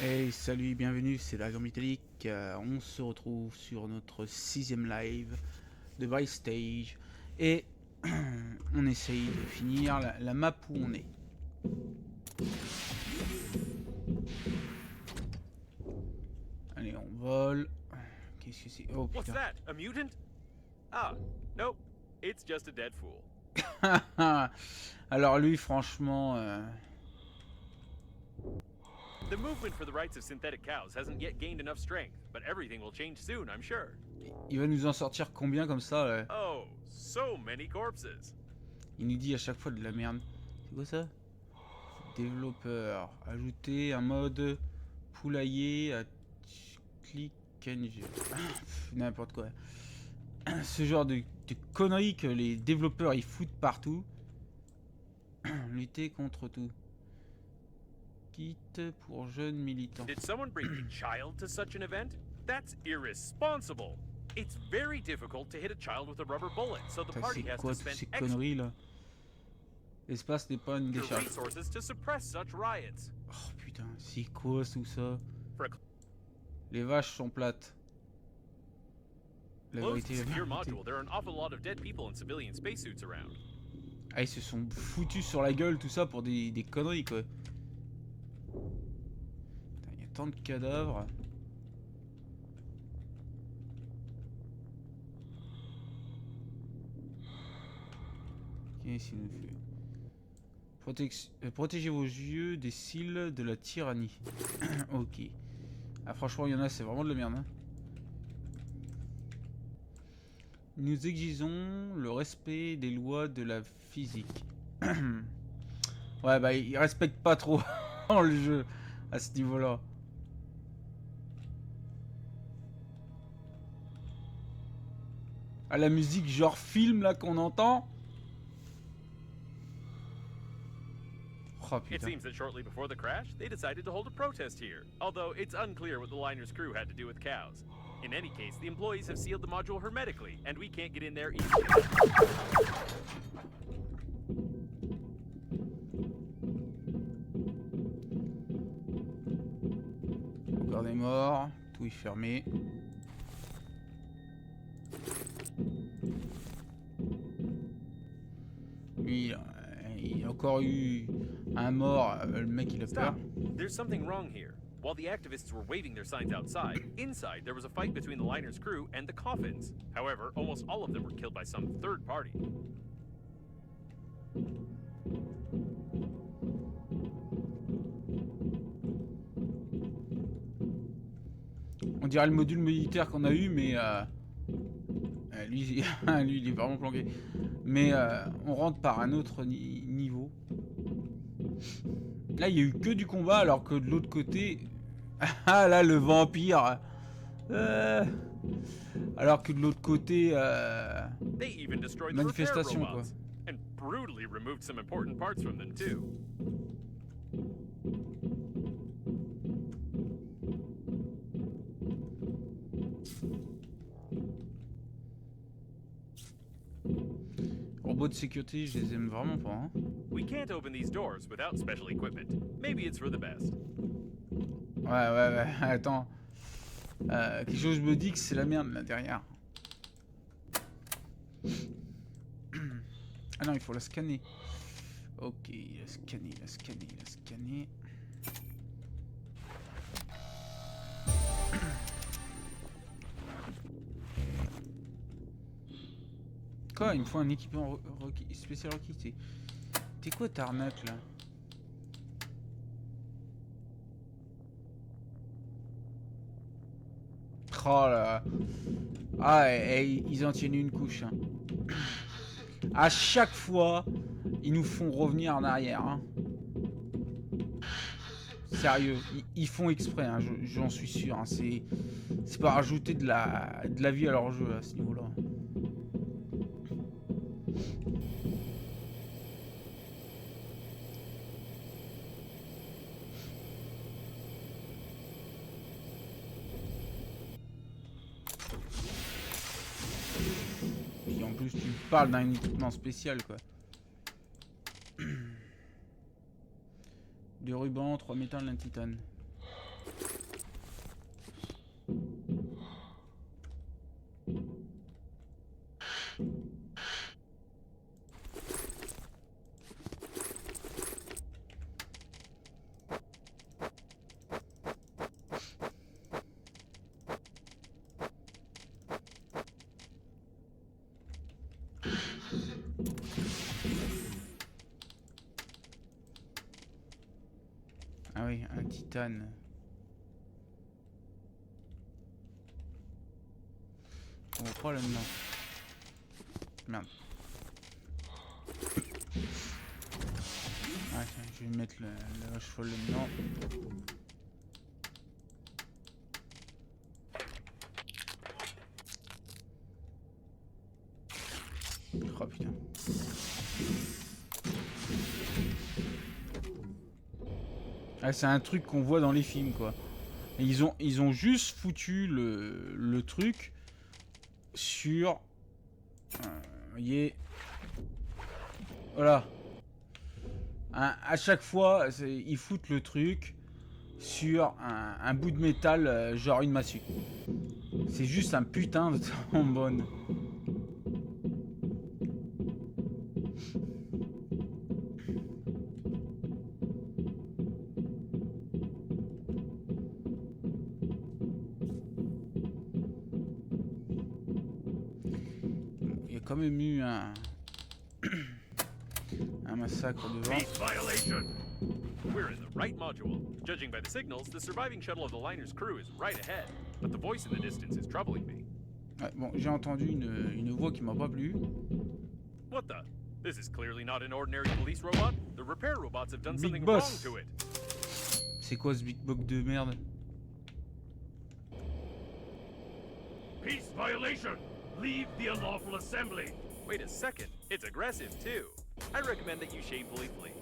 Hey, salut, bienvenue, c'est Dragon Métallique. On se retrouve sur notre 6ème live de Breathedge et on essaye de finir la map où on est. Allez, on vole. Qu'est-ce que c'est? Oh What's putain. that? A mutant? Ah, nope. It's just a dead fool. Alors lui, franchement... The movement for the rights of synthetic cows hasn't yet gained enough strength, but everything will change soon, I'm sure. il va nous en sortir combien comme ça là? Oh, so many corpses. Il nous dit à chaque fois de la merde. C'est quoi ça? Développeur. Ajouter un mode poulailler à click and n'importe quoi. Ce genre de conneries que les développeurs ils foutent partout. Lutter contre tout. Kit pour jeunes militants. Did someone bring a child to such an event? That's irresponsible. It's very difficult to hit a child with a rubber bullet, so the party C'est has quoi to toutes spend ces conneries là? L'espace n'est pas une extra décharge. resources to suppress such riots. Oh putain, c'est quoi tout ça? For a Les vaches sont plates. La closed vérité, la secure vérité. module, there are an awful lot of dead people in civilian spacesuits around. Ah, ils se sont foutus sur la gueule tout ça pour des conneries quoi. Il y a tant de cadavres. Qu'est-ce qu'il nous fait? Protégez vos yeux des cils de la tyrannie. Ok. Ah franchement, il y en a, c'est vraiment de la merde. Hein. Nous exigeons le respect des lois de la physique. Ouais, bah, ils respectent pas trop le jeu à ce niveau-là. Ah, la musique genre film là qu'on entend. Oh, It putain. seems that shortly before the crash, they decided to hold a protest here, although it's unclear what the liner's crew had to do with cows. In any case, the employees have sealed the module hermetically, and we can't get in there either. Encore des morts, tout est fermé. Lui, il y a encore eu un mort, le mec il a peur. Stop! There's something wrong here. While the activists were waving their signs outside, inside there was a fight between the liner's crew and the coffins. However, almost all of them were killed by some third party. On dirait le module militaire qu'on a eu, mais lui, lui, il est vraiment planqué. Mais on rentre par un autre niveau. Là, il y a eu que du combat, alors que de l'autre côté... Ah là, le vampire. Alors que de l'autre côté... They even destroyed the repair manifestation, quoi. robots, and brutally removed some important parts from them too. Robots de sécurité, je les aime vraiment pas. Hein. We can't open these doors without special equipment. Maybe it's for the best. Ouais, attends. Quelque chose me dit que c'est la merde là derrière. Ah non, il faut la scanner. Ok, la scanner. Quoi, il me faut un équipement spécial requis. T'es quoi ta arnaque là? Oh là. Ah, ils en tiennent une couche. Hein. À chaque fois, ils nous font revenir en arrière. Hein. Sérieux, ils font exprès, hein, j'en suis sûr. Hein. C'est pas rajouter de la vie à leur jeu à ce niveau-là. Et en plus, tu parles d'un équipement spécial, quoi. 2 rubans, 3 métal, 1 titane. Ah oui, un titane. On va pas là-dedans. Merde. Ah tiens, je vais mettre la vache folle là-dedans. Oh putain. Ah, c'est un truc qu'on voit dans les films quoi. Et ils ont juste foutu le truc sur... vous voyez... Voilà. À chaque fois, ils foutent le truc sur un bout de métal, genre une massue. C'est juste un putain de trombone. Il y a quand même eu un massacre devant. Peace violation! We're in the right module. Judging by the signals, the surviving shuttle of the liner's crew is right ahead. But the voice in the distance is troubling me. Ouais, bon, j'ai entendu une voix qui m'a pas plu. What the? This is clearly not an ordinary police robot. The repair robots have done Big something boss. wrong to it. C'est quoi ce big box de merde? Peace violation! Leave the unlawful assembly! Wait a second. It's aggressive, too. I recommend that you shamefully flee.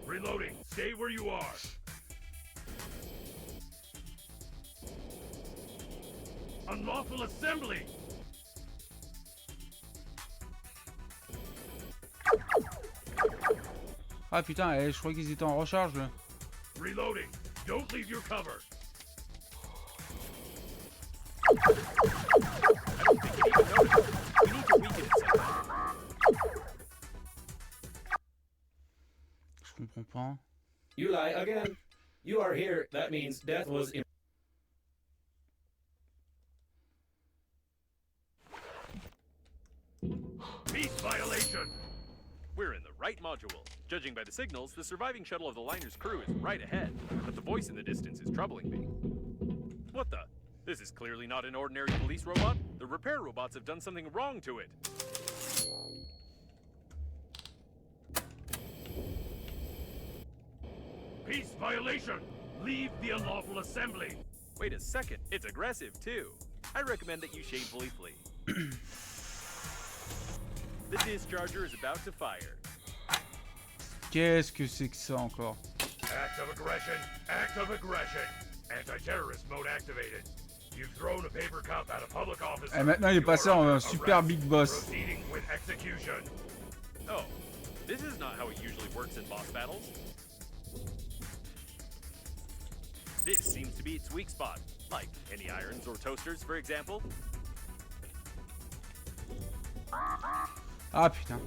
Reloading. Stay where you are. Unlawful assembly! Ah putain, je crois qu'ils étaient en recharge là. Reloading. Don't leave your cover. Je comprends pas. You lie again. You are here. That means death was in. Peace violation! We're in the right module. Judging by the signals, the surviving shuttle of the liner's crew is right ahead. But the voice in the distance is troubling me. What the? This is clearly not an ordinary police robot. The repair robots have done something wrong to it. Peace violation! Leave the unlawful assembly! Wait a second. It's aggressive, too. I recommend that you shamefully flee. The discharger is about to fire. Qu'est-ce que c'est que ça encore? Act of aggression! Act of aggression! Anti-terrorist mode activated. You've thrown a paper cup at a public officer. Et maintenant il est passé en super big boss. Proceeding with execution. Oh, this is not how it usually works in boss battles. This seems to be its weak spot, like any irons or toasters, for example. Ah putain.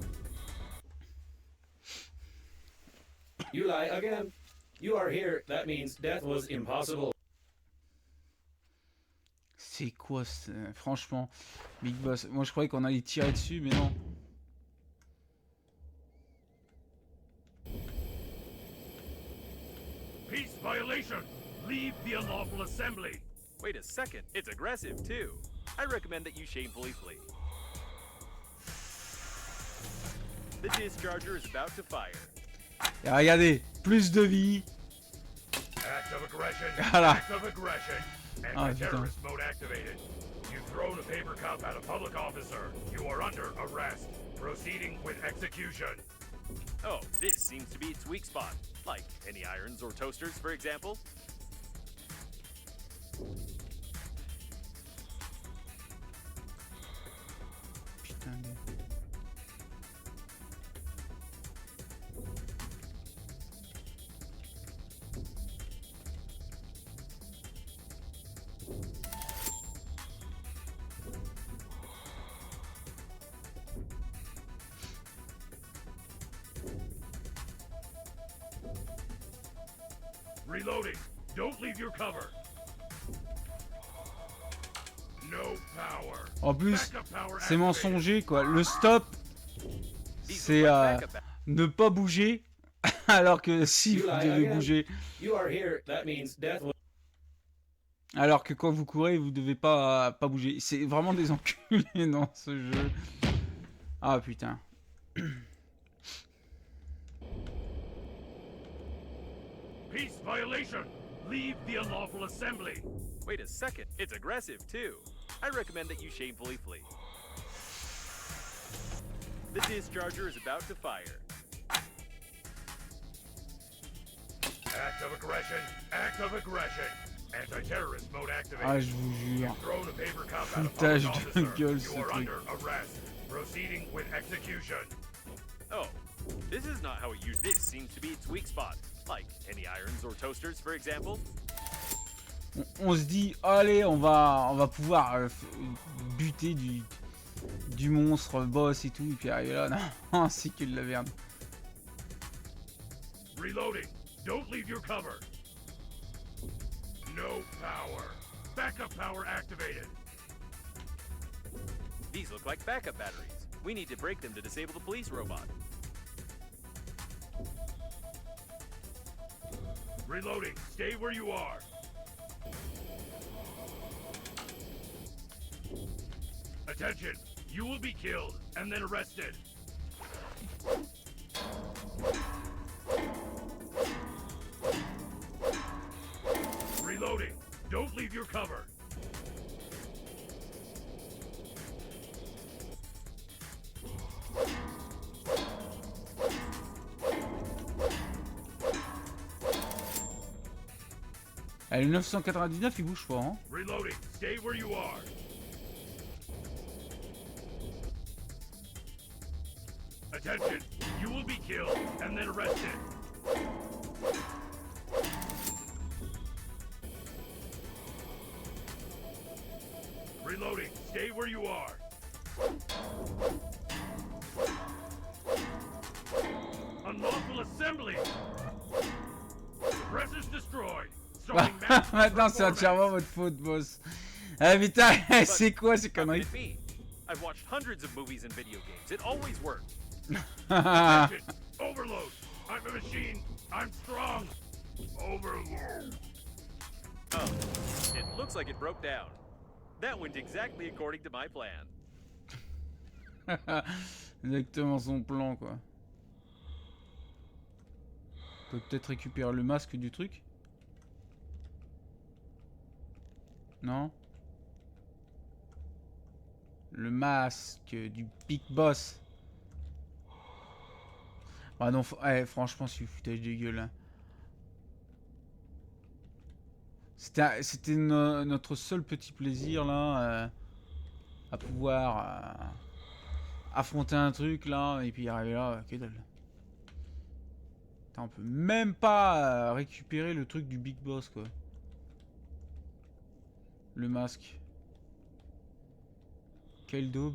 You lie again. You are here. That means death was impossible. C'est quoi franchement, Big Boss. Moi je croyais qu'on allait tirer dessus, mais non. Peace violation! Leave the unlawful assembly! Wait a second. It's aggressive, too. I recommend that you shamefully flee. The discharger is about to fire. Et regardez, plus de vie. Act of aggression. Voilà. Act of aggression. Anti-terrorist mode activated. You've thrown a paper cup at a public officer. You are under arrest. Proceeding with execution. Oh, this seems to be its weak spot. Like any irons or toasters, for example. Putain de... Reloading. Don't leave your cover. No power. En plus, Backup power c'est activated. mensonger quoi. Le stop, These c'est look like backup ne pas bouger, alors que si You vous lie devez again. bouger. You are here. That means death was. Alors que quand vous courez, vous devez pas bouger. C'est vraiment des enculés dans ce jeu. Ah putain. Peace violation. Leave the unlawful assembly. Wait a second, it's aggressive too. I recommend that you shamefully flee. The discharger is about to fire. Act of aggression. Act of aggression. Anti-terrorist mode activated. Ah je vous jure. Thrown a paper cup at a Foutage public de officer. gueule, ce You are truc. under arrest. Proceeding with execution. Oh, this is not how it used. This seems to be its weak spot. Like any irons or toasters, for example. On se dit, allez, on va pouvoir buter du monstre boss et tout. Et puis arrivé là, non, c'est que de la merde. Reloading. Don't leave your cover. No power. Backup power activated. These look like backup batteries. We need to break them to disable the police robot. Reloading. Stay where you are. Attention. You will be killed and then arrested. Reloading. Don't leave your cover. Allez, le 999 il bouge pas, hein. Reloading. Stay where you are. Attention. You will be killed and then arrested. Reloading. Stay where you are. Unlawful assembly. Suppressors destroyed. Starting mass Maintenant c'est performance. entièrement votre faute, boss. Ah putain, c'est quoi ces How can conneries? it be? I've watched hundreds of movies and video games. It always worked. Attention. Overload. I'm a machine. I'm strong. Overload. Oh, it looks like it broke down. That went exactly according to my plan. Exactement son plan quoi. On peut peut-être récupérer le masque du truc. Non? Le masque du Big Boss. Ah non, franchement, c'est du foutage de gueule. Hein. C'était notre seul petit plaisir là, à pouvoir affronter un truc là, et puis arriver là, que dalle. Putain, on peut même pas récupérer le truc du Big Boss quoi. Le masque. Quelle daube.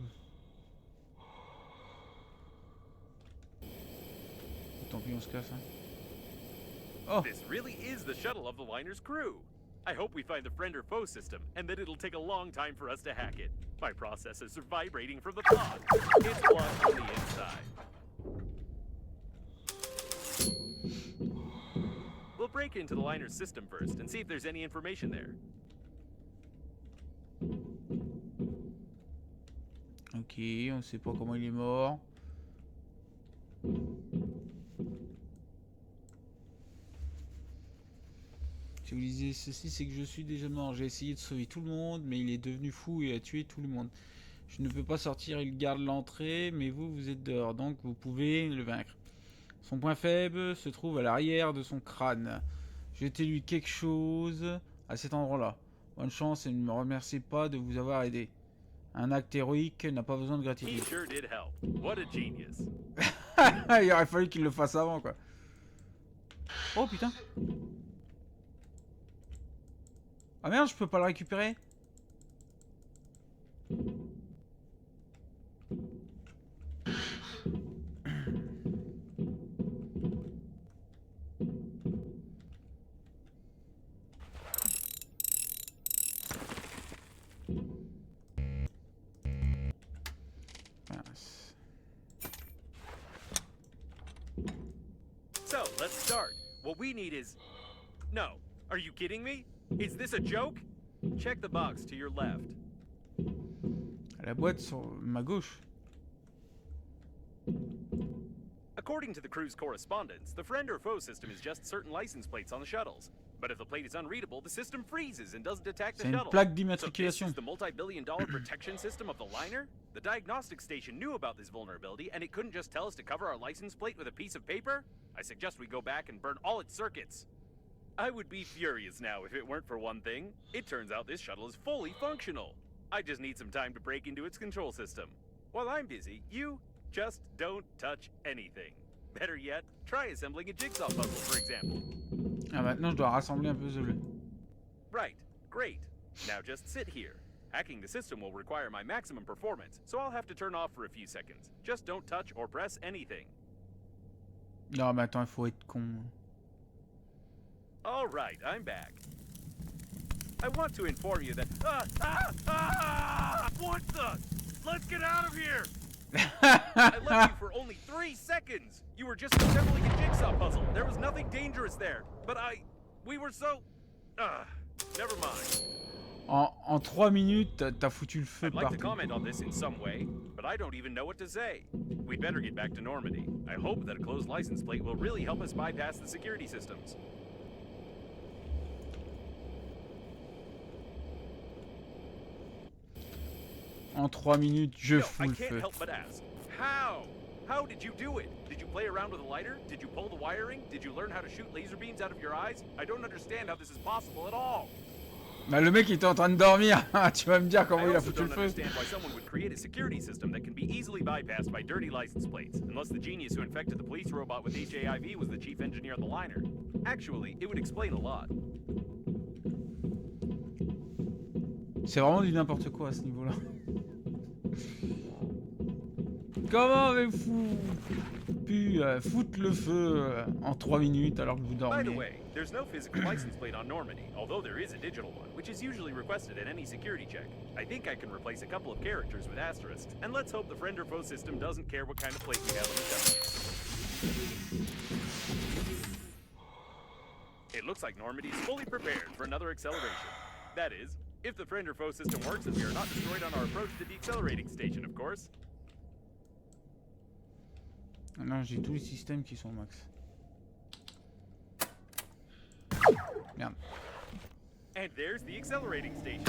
Tant pis, on se casse. Hein. Oh! This really is the shuttle of the liner's crew. I hope we find the friend or foe system, and that it'll take a long time for us to hack it. My processors are vibrating from the pod. It's plugged on the inside. We'll break into the liner's system first and see if there's any information there. Ok, on sait pas comment il est mort. Si vous lisez ceci, c'est que je suis déjà mort. J'ai essayé de sauver tout le monde, mais il est devenu fou et a tué tout le monde. Je ne peux pas sortir, il garde l'entrée, mais vous êtes dehors, donc vous pouvez le vaincre. Son point faible se trouve à l'arrière de son crâne. Jetez-lui quelque chose à cet endroit-là. Bonne chance et ne me remerciez pas de vous avoir aidé. Un acte héroïque n'a pas besoin de He gratitude. sure did help. What a genius. Il aurait fallu qu'il le fasse avant, quoi. Oh putain. Ah merde, je peux pas le récupérer. So, let's start. What we need is... No. Are you kidding me? Is this a joke? Check the box to your left. La boîte sur ma gauche. According to the crew's correspondence, the friend or foe system is just certain license plates on the shuttles. But if the plate is unreadable, the system freezes and doesn't detect the C'est une shuttle. plaque So d'immatriculation. this is the multi-billion-dollar protection system of the liner? The diagnostic station knew about this vulnerability, and it couldn't just tell us to cover our license plate with a piece of paper? I suggest we go back and burn all its circuits. I would be furious now if it weren't for one thing. It turns out this shuttle is fully functional. I just need some time to break into its control system. While I'm busy, you just don't touch anything. Better yet, try assembling a jigsaw puzzle, for example. Ah, maintenant je dois rassembler un puzzle. Right, great. Now just sit here. Hacking the system will require my maximum performance, so I'll have to turn off for a few seconds. Just don't touch or press anything. Non, mais attends, il faut être con. All right, I'm back. I want to inform you that... What the? Let's get out of here! I left you for only 3 seconds! You were just assembling a jigsaw puzzle. There was nothing dangerous there. But we were so... never mind. En 3 minutes, t'as foutu le feu I'd like to partout. comment on this in some way, but I don't even know what to say. We'd better get back to Normandy. I hope that a closed license plate will really help us bypass the security systems. En 3 minutes, je No, fous I le can't feu. help but ask. How? How did you do it? Did you play around with a lighter? Did you pull the wiring? Did you learn how to shoot laser beams out of your eyes? I don't understand how this is possible at all. Bah, le mec il était en train de dormir. Tu vas me dire comment I il a also foutu le don't feu. understand why someone would create a security system that can be easily bypassed by dirty license plates, unless the genius who infected the police robot with HIV was the chief engineer of the liner. Actually, it would explain a lot. C'est vraiment du n'importe quoi à ce niveau-là. Comment avez pu foutre le feu en 3 minutes alors que vous By the dormiez? way, there's no physical license plate on Normandy, although there is a digital one, which is usually requested at any security check. I think I can replace a couple of characters with asterisks, and let's hope the friend or foe system doesn't care what kind of plate we have on the shuttle. It looks like Normandy is fully prepared for another acceleration. That is, if the friend or foe system works and we are not destroyed on our approach to the accelerating station, of course. Ah non, j'ai tous les systèmes qui sont au max. Merde. And there's the accelerating station.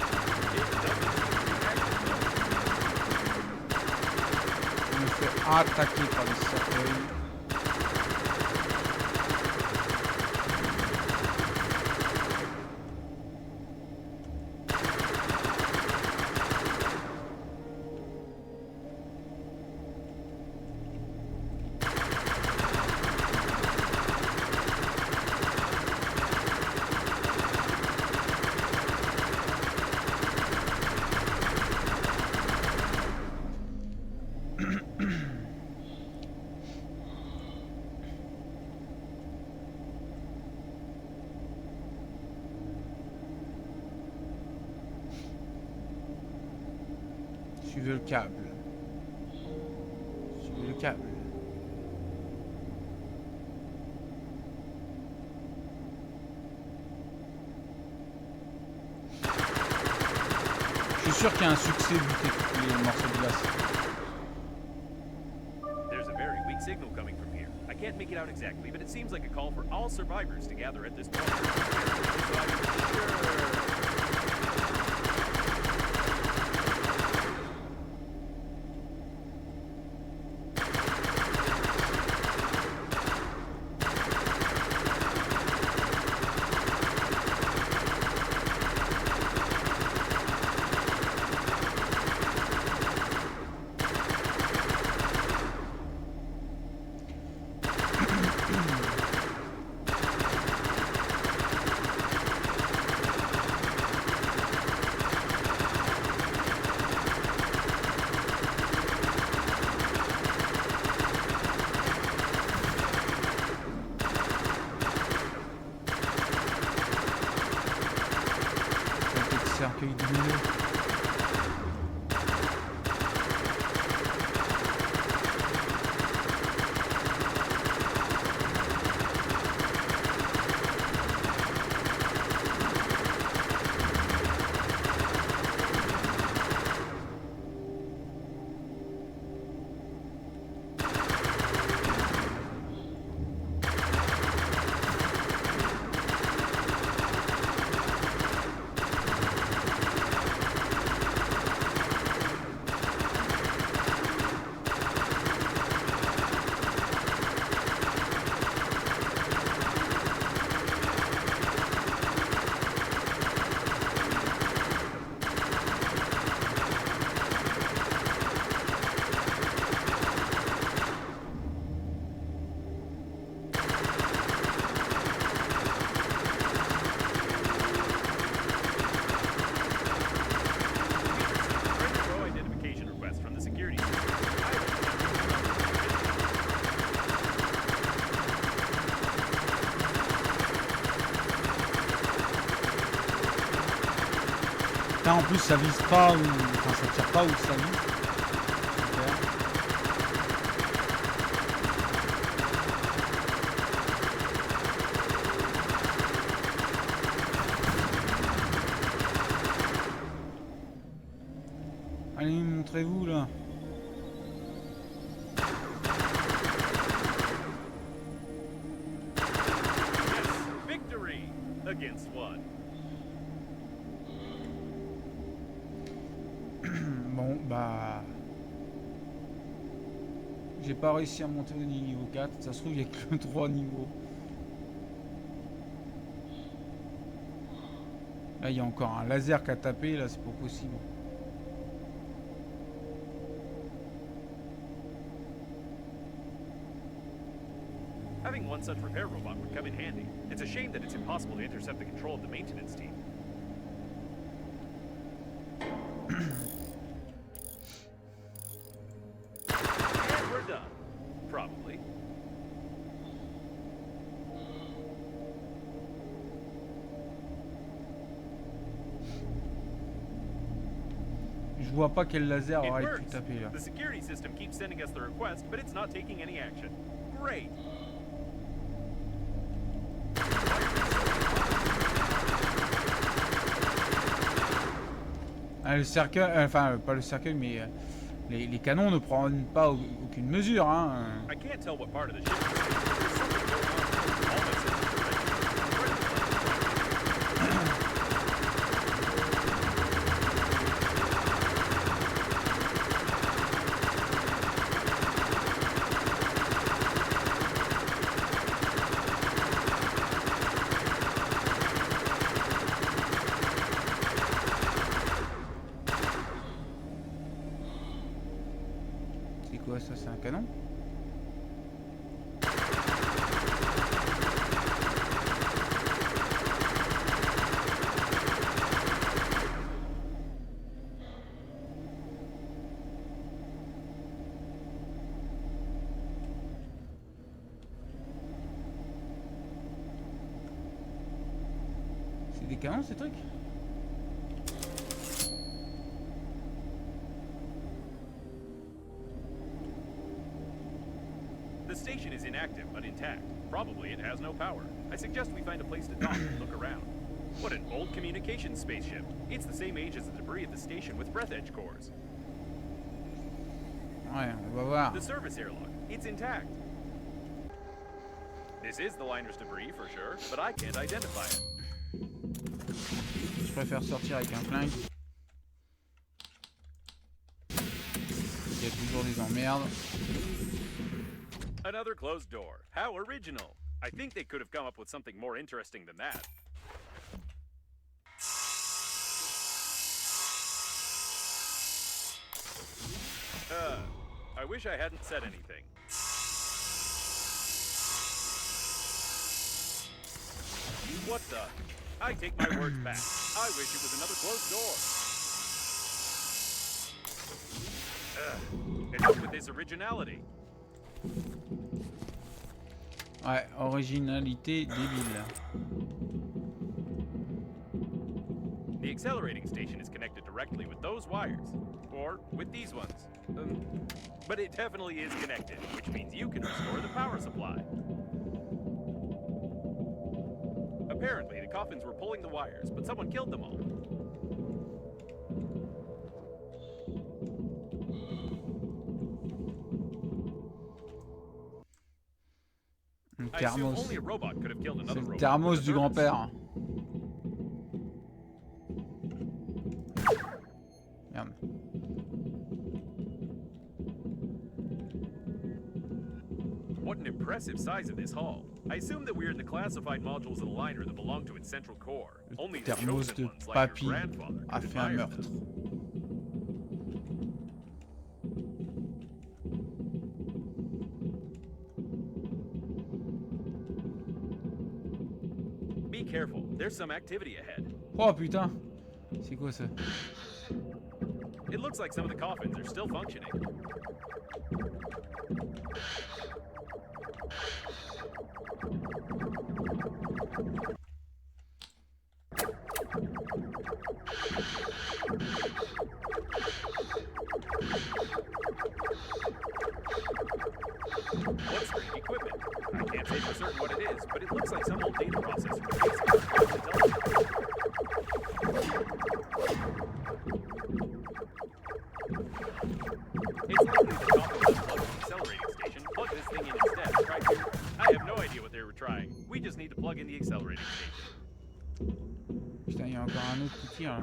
Je me fais attaquer par les cercueils. Suivez le câble. Suivez le câble. Je suis sûr qu'il y a un succès vu les morceaux de glace. There's a very weak signal coming from here. I can't make it out exactly, but it seems like a call for all survivors to gather at this point. So I'm sure... Là en plus ça vise pas ou. Enfin ça tire pas où ça vise. Super. Allez, montrez-vous là. Yes, victory against one. Bon, bah. J'ai pas réussi à monter au niveau 4. Ça se trouve, il y a que 3 niveaux. Là, il y a encore un laser qu'à taper. Là, c'est pas possible. Having one such repair robot would come in handy. It's a shame that it's impossible to intercept the control of the maintenance team. And we're done. Probably. Je vois pas quel laser It aurait pu works. taper là. The security system keeps sending us the request, but it's not taking any action. Great. Ah, le cercueil, enfin pas le cercueil, mais les canons ne prennent pas aucune mesure. Hein. I can't tell what part of the ship this is. There's something going on. All my systems are ready. C'est quoi ça? C'est un canon? C'est des canons ces trucs? The station is inactive but intact. Probably it has no power. I suggest we find a place to dock and look around. What an old communications spaceship. It's the same age as the debris at the station with Breathedge cores. Ouais, on va voir. The service airlock, it's intact. This is the liner's debris for sure, but I can't identify it. Je préfère sortir avec un flingue. Il y a toujours des emmerdes. Another closed door. How original. I think they could have come up with something more interesting than that. I wish I hadn't said anything. What the? I take my words back. I wish it was another closed door. Enough with this originality. Ouais, originalité débile. The accelerating station is connected directly with those wires. Or with these ones. But it definitely is connected, which means you can restore the power supply. Apparently, the coffins were pulling the wires, but someone killed them all. Un I assume thermos. only a robot could have killed C'est another le robot. thermos with a du thermos. grand-père. Merde. What an impressive size of this hull. I assume that we're in the classified modules of the liner that belong to its central core. Only the Thermos chosen de ones, like your papy grandfather, a could fait un admire meurtre. them. Be careful, there's some activity ahead. Oh putain. C'est quoi ça? It looks like some of the coffins are still functioning. Can't say for certain what it is, but it looks like some old data processor. It's likely the top of the plug the accelerating station. Plug this thing in instead. Try to. I have no idea what they were trying. We just need to plug in the accelerating station. Putain, il y a encore un autre qui tire là.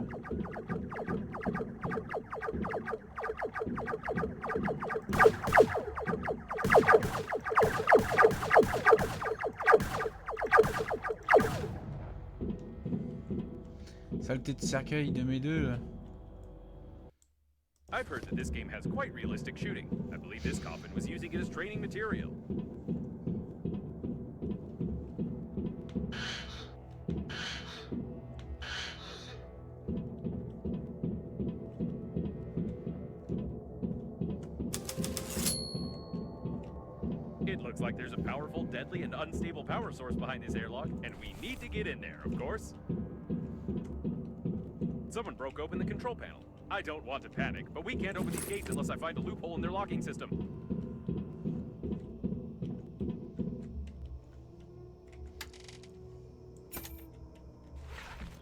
Saleté de cercueil de mes deux là. I've heard that this game has quite realistic shooting. I believe this coffin was using it as training material. It looks like there's a powerful, deadly, and unstable power source behind this airlock, and we need to get in there, of course. Someone broke open the control panel. I don't want to panic, but we can't open these gates unless I find a loophole in their locking system.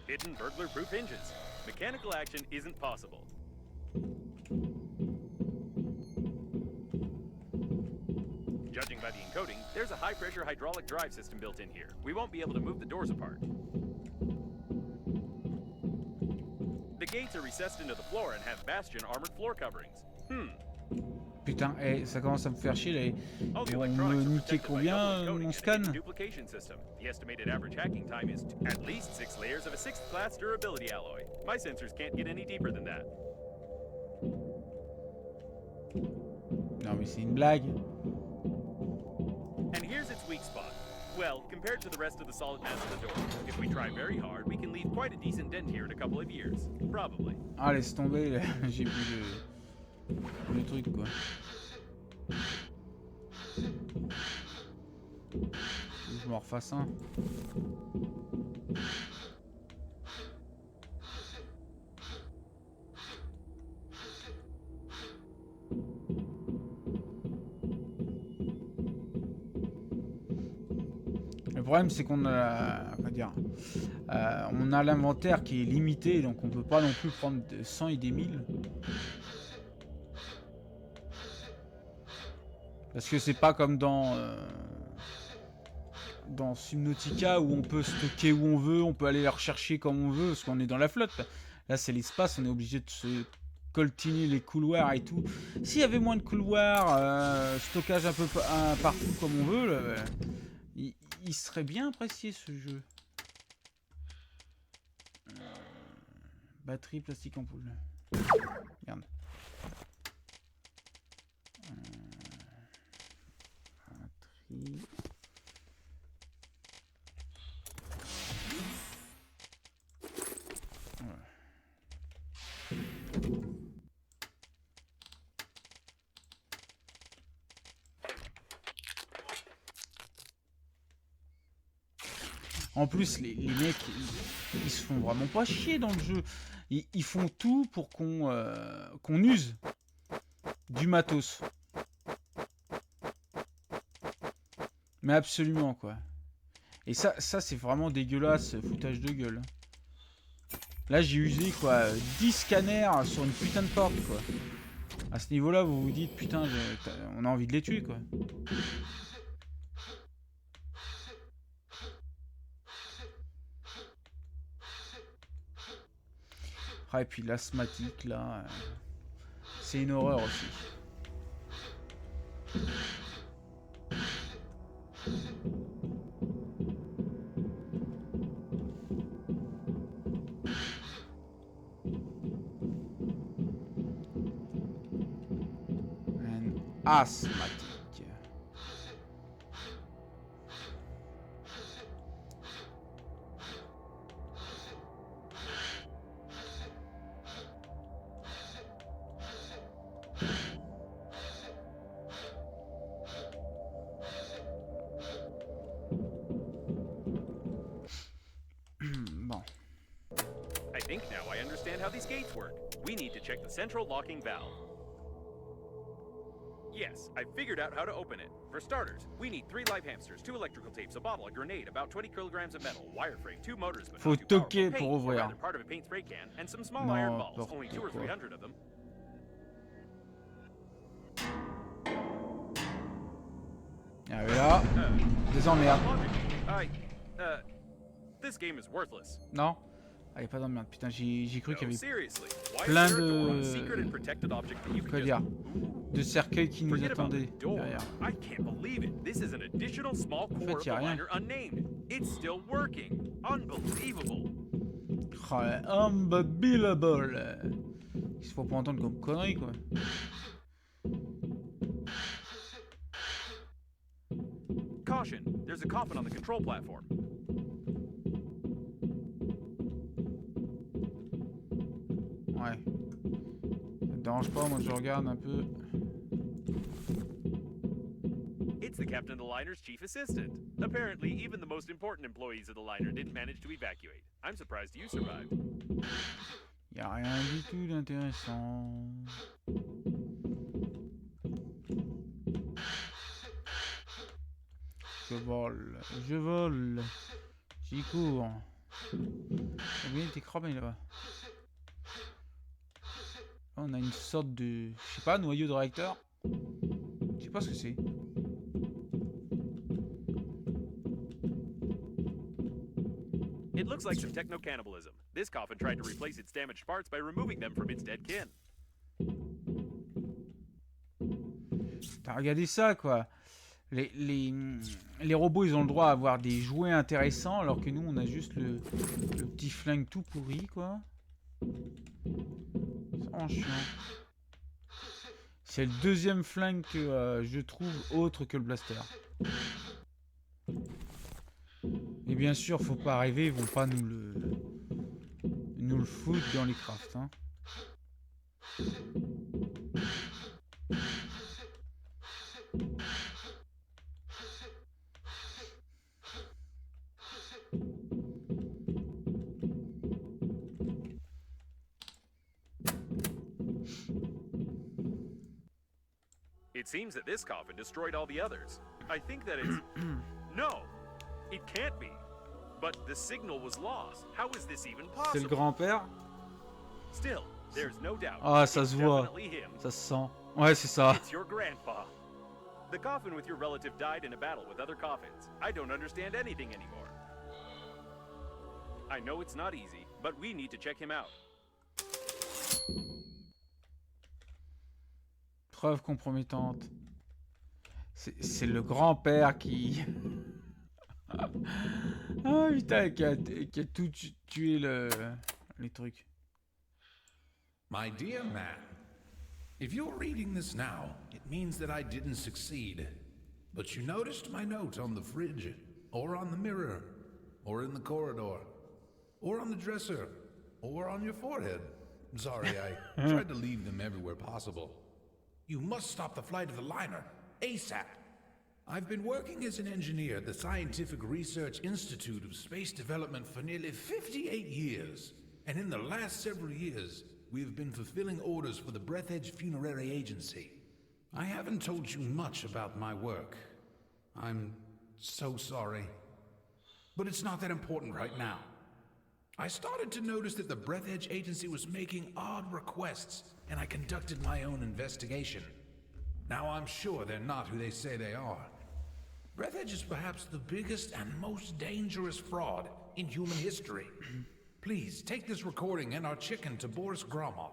Hidden burglar-proof hinges. Mechanical action isn't possible. Judging by the encoding, there's a high-pressure hydraulic drive system built in here. We won't be able to move the doors apart. The gates are recessed into the floor and have bastion armored floor coverings. Putain, ça commence à me faire chier là. All the Ils vont electronics me are niquer protected by combien double encoding mon and a scan? hidden duplication system. The estimated average hacking time is at least 6 layers of a 6th class durability alloy. My sensors can't get any deeper than that. Non mais c'est une blague. And here's its weak spot. Well, compared to the rest of the solid mass of the door, if we try very hard, we can leave quite a decent dent here in a couple of years. Probably. Ah laisse tomber, là. J'ai plus le truc quoi. Faut que je m'en refasse un. Le problème c'est qu'on a, comment dire, on a l'inventaire qui est limité, donc on peut pas non plus prendre de 100 et des 1000. Parce que c'est pas comme dans Subnautica où on peut stocker où on veut, on peut aller la rechercher comme on veut, parce qu'on est dans la flotte. Là c'est l'espace, on est obligé de se coltiner les couloirs et tout. S'il y avait moins de couloirs, stockage un peu partout comme on veut, là, il serait bien apprécié ce jeu. Batterie, plastique, ampoule. Merde. Batterie. En plus, les mecs, ils se font vraiment pas chier dans le jeu. Ils font tout pour qu'on use du matos. Mais absolument, quoi. Et ça c'est vraiment dégueulasse, foutage de gueule. Là, j'ai usé, quoi, 10 scanners sur une putain de porte, quoi. À ce niveau-là, vous vous dites, putain, on a envie de les tuer, quoi. Ah, et puis l'asthmatique, là, c'est une horreur aussi. Un asthmatique. Bon. I think now I understand how these gates work. We need to check the central locking valve. Yes, I figured out how to open it. For starters, we need 3 live hamsters, 2 electrical tapes, a bottle, a grenade, about 20 kilograms of metal, wire frame, 2 motors, but Faut not too powerful, toquer paint, pour or ouvrir. rather part of a paint spray can, and some small iron balls, only 2 or N'importe quoi. 300 of them. Ah, mais là, des emmerdes. This game is worthless. Non? Ah, y a pas d'emmerde. Putain, j'ai cru No, qu'il y avait seriously. Why plein is there a door on a de... secret and protected object that you can Quoi just... dire? De cercueils qui nous Forget about attendaient the door. derrière. I can't believe it. This is an additional small En core of fait, y the a rien. liner unnamed. It's still working. Unbelievable. Oh, unbelievable. Il se faut pas entendre comme connerie, quoi. Caution, there's a coffin on the control platform. Ouais. Ça te dérange pas, moi je regarde un peu. It's the captain of the liner's chief assistant. Apparently, even the most important employees of the liner didn't manage to evacuate. I'm surprised you survived. Y a rien du tout d'intéressant. Je vole, j'y cours. Combien t'es cramé là-bas? Là, on a une sorte de, je sais pas, noyau de réacteur. Je sais pas ce que c'est. It looks like some techno-cannibalism. This coffin tried to replace its damaged parts by removing them from its dead kin. T'as regardé ça, quoi. Les robots, ils ont le droit à avoir des jouets intéressants, alors que nous, on a juste le petit flingue tout pourri, quoi. C'est vraiment chiant. C'est le deuxième flingue que je trouve autre que le blaster. Et bien sûr, faut pas rêver, ils vont pas nous le foutre dans les crafts, hein. It seems that this coffin destroyed all the others. I think that it's... No! It can't be! But the signal was lost. How is this even C'est le possible? grand-père. Still, there's no doubt. Ah, ça It's se voit. definitely him. Ça se sent. Ouais, c'est ça. It's your grandpa. The coffin with your relative died in a battle with other coffins. I don't understand anything anymore. I know it's not easy, but we need to check him out. Preuve compromettante. C'est le grand-père qui... Ah putain, qui a tout tué les trucs. My dear man, if you're reading this now, it means that I didn't succeed. But you noticed my note on the fridge, or on the mirror, or in the corridor, or on the dresser, or on your forehead. Sorry, I tried to leave them everywhere possible. You must stop the flight of the liner, ASAP. I've been working as an engineer at the Scientific Research Institute of Space Development for nearly 58 years. And in the last several years, we have been fulfilling orders for the Breathedge Funerary Agency. I haven't told you much about my work. I'm so sorry. But it's not that important right now. I started to notice that the Breathedge Agency was making odd requests, and I conducted my own investigation. Now I'm sure they're not who they say they are. Breathedge is perhaps the biggest and most dangerous fraud in human history. Please, take this recording and our chicken to Boris Gromov.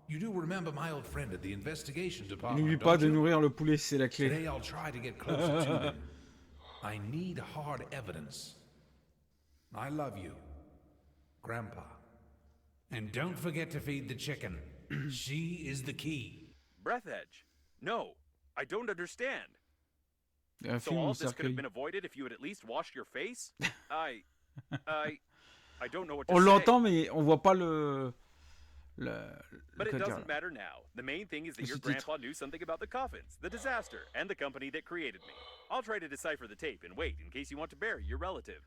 You do remember my old friend at the investigation department, N'oublie pas don't de you? nourrir le poulet, c'est la clé. Today I'll try to get closer to him. I need hard evidence. I love you, Grandpa. And don't forget to feed the chicken. She is the key. Breathedge? No, I don't understand. Un So film all où of this could have cercueil. been avoided if you had at least washed your face? I don't know what to On say. l'entend, mais on voit pas le But it comment dire, doesn't matter now. The main thing is that Le your sous-titre. grandpa knew something about the coffins, the disaster, and the company that created me. I'll try to decipher the tape and wait in case you want to bury your relative.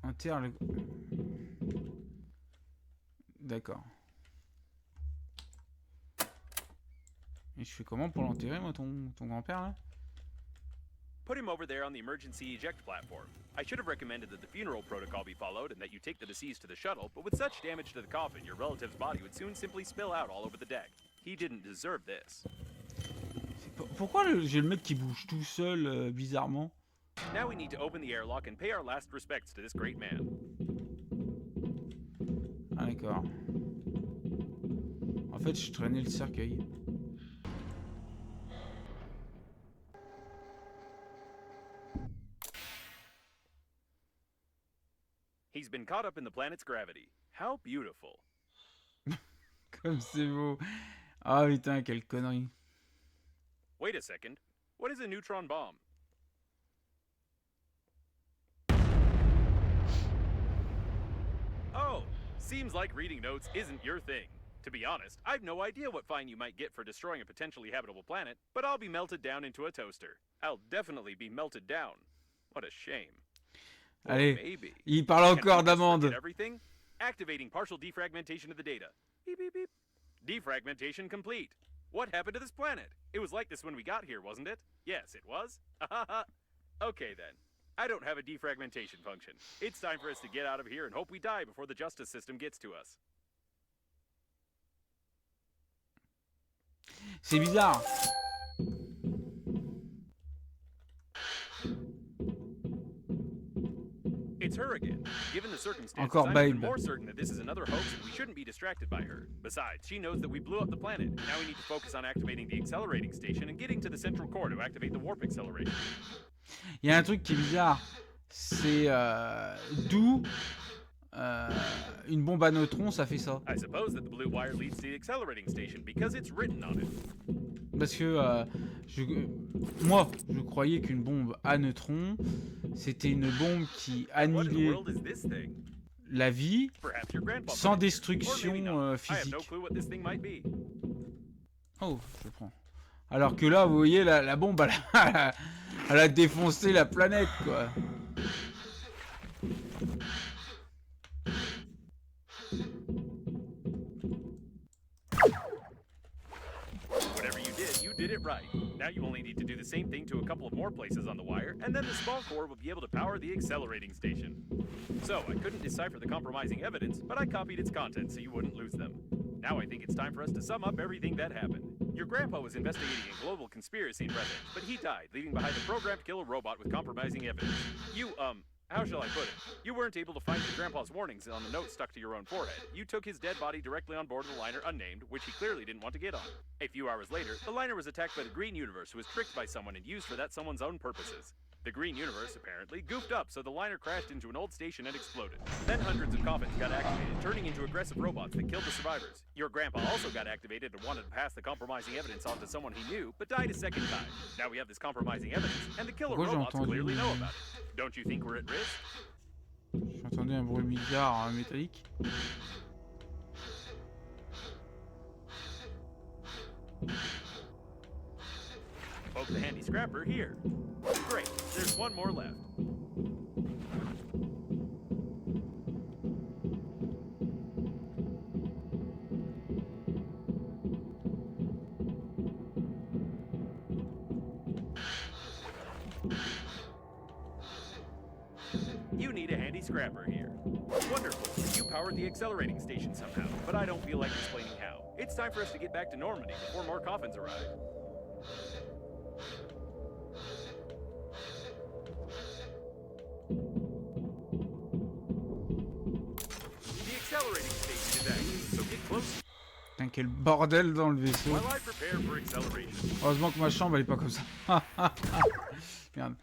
enterre le... D'accord. Et je fais comment pour l'enterrer, moi, ton grand-père, là? Put him over there on the emergency eject platform. I should have recommended that the funeral protocol be followed and that you take the deceased to the shuttle, but with such damage to the coffin, your relative's body would soon simply spill out all over the deck. He didn't deserve this. Pourquoi j'ai le mec qui bouge tout seul, bizarrement? Now we need to open the airlock and pay our last respects to this great man. Ah d'accord. En fait, je traînais le cercueil. He's been caught up in the planet's gravity. How beautiful. Comme c'est beau. Ah putain, quelle connerie. Wait a second. What is a neutron bomb? Oh, seems like reading notes isn't your thing. To be honest, I've no idea what fine you might get for destroying a potentially habitable planet, but I'll be melted down into a toaster. I'll definitely be melted down. What a shame. Or Allez, maybe. il parle encore Can we just d'amende. forget everything? Activating partial defragmentation of the data. Beep, beep, beep. Defragmentation complete. What happened to this planet? It was like this when we got here, wasn't it? Yes, it was. Okay then. I don't have a defragmentation function. It's time for us to get out of here and hope we die before the justice system gets to us. C'est bizarre. It's her again. Given the circumstances, Encore I'm even Babe. more certain that this is another hoax and we shouldn't be distracted by her. Besides, she knows that we blew up the planet. Now we need to focus on activating the accelerating station and getting to the central core to activate the warp acceleration. Il y a un truc qui est bizarre. C'est d'où une bombe à neutrons, ça fait ça. I suppose that the blue wire leads to the accelerating station because it's written on it. Parce que moi, je croyais qu'une bombe à neutrons, c'était une bombe qui What in the annihilait world is this thing? la vie Perhaps your grandpa sans put it here. Or maybe destruction not. I have physique. no clue what this thing might be. Oh, je prends. Alors que là, vous voyez, la bombe, elle a défoncé la planète, quoi. Whatever you did it right. Now you only need to do the same thing to a couple of more places on the wire, and then the small core will be able to power the accelerating station. So, I couldn't decipher the compromising evidence, but I copied its contents so you wouldn't lose them. Now I think it's time for us to sum up everything that happened. Your grandpa was investigating a global conspiracy in Breathedge, but he died, leaving behind a programmed killer robot with compromising evidence. You, how shall I put it? You weren't able to find your grandpa's warnings on the note stuck to your own forehead. You took his dead body directly on board the liner unnamed, which he clearly didn't want to get on. A few hours later, the liner was attacked by the Green Universe, who was tricked by someone and used for that someone's own purposes. The Green Universe, apparently, goofed up, so the liner crashed into an old station and exploded. Then hundreds of coffins got activated, turning into aggressive robots that killed the survivors. Your grandpa also got activated and wanted to pass the compromising evidence on to someone he knew, but died a second time. Now we have this compromising evidence, and the killer Pourquoi j'ai robots entendu- clearly know about it. Don't you think we're at risk? J'ai entendu un bruit bizarre métallique. Poke the handy scrapper here. Great, there's one more left. You need a handy scrapper here. Wonderful, you powered the accelerating station somehow, but I don't feel like explaining how. It's time for us to get back to Normandy before more coffins arrive. The accelerating station is active, so get close Putain, quel bordel dans le vaisseau. while I prepare for acceleration. Heureusement que ma chambre, elle est pas comme ça. Merde.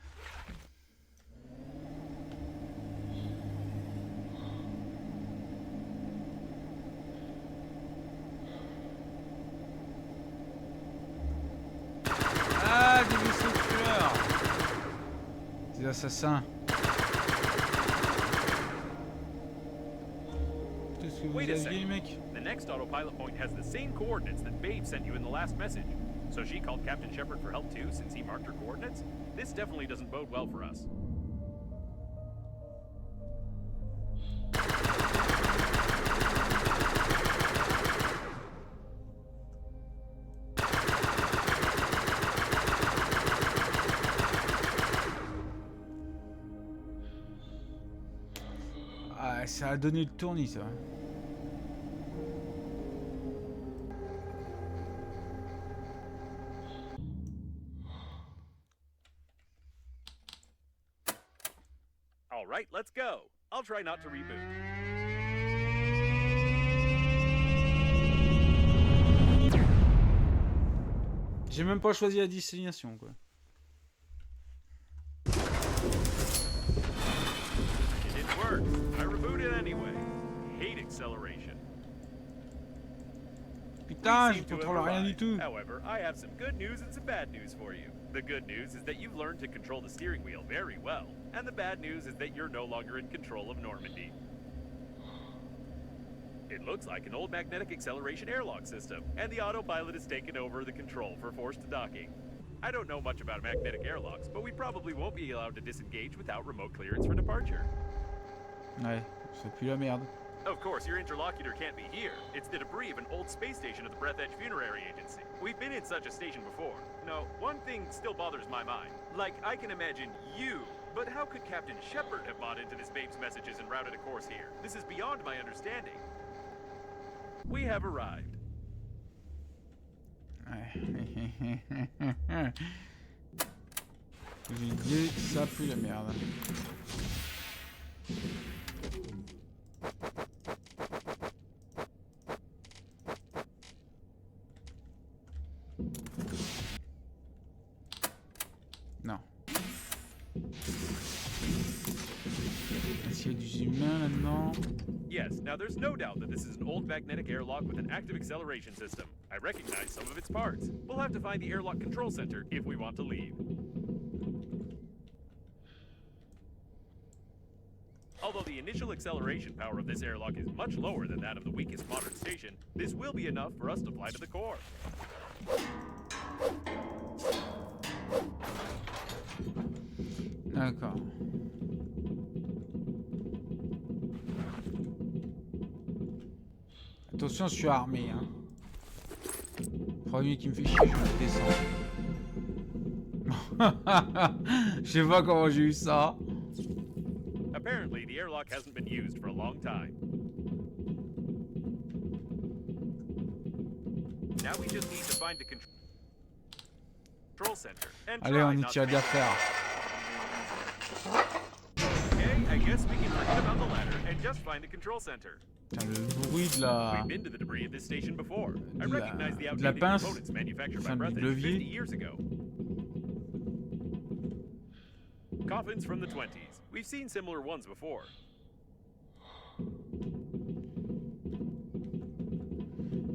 Ah, des vaisseaux tueurs. Des assassins. Qu'est-ce que vous Wait a aviez, second. mec? The next autopilot point has the same coordinates that Babe sent you in the last message. So she called Captain Shepard for help too, since he marked her coordinates? This definitely doesn't bode well for us. Ça a donné le tournis, ça. All right, let's go. I'll try not to reboot. J'ai même pas choisi la destination, quoi. It didn't work. I rebooted anyway. Hate acceleration. Putain, We je seem to have contrôle rien du arrived. tout. However, I have some good news and some bad news for you. The good news is that you've learned to control the steering wheel very well, and the bad news is that you're no longer in control of Normandy. It looks like an old magnetic acceleration airlock system, and the autopilot has taken over the control for forced docking. I don't know much about magnetic airlocks, but we probably won't be allowed to disengage without remote clearance for departure. Ouais, ça pue la merde. Of course, your interlocutor can't be here. It's the debris of an old space station of the Breathedge Funerary Agency. We've been in such a station before. No, one thing still bothers my mind. Like, I can imagine you, but how could Captain Shepard have bought into this babe's messages and routed a course here? This is beyond my understanding. We have arrived. Ouais. J'ai dit que ça pue la merde. Non. Est-ce qu'il y a des humains là-dedans? Yes, now there's no doubt that this is an old magnetic airlock with an active acceleration system. I recognize some of its parts. We'll have to find the airlock control center if we want to leave. Although the initial acceleration power of this airlock is much lower than that of the weakest modern station, this will be enough for us to fly to the core. D'accord. Attention, je suis armé, hein. Premier qui me fait chier, je vais descendre. Je sais pas comment j'ai eu ça. Apparently, the airlock hasn't been used for a long time. Now we just need to find the control center and Allez, try on y not to tire make d'affaire. Okay, I guess we can forget about the ladder and just find the control center. Putain, le bruit de la... We've been to the debris of this station before. I de la- recognize the de la outdated pince, components manufactured by enfin, du Breathedge levier. 50 years ago. Coffins from the 20s. We've seen similar ones before.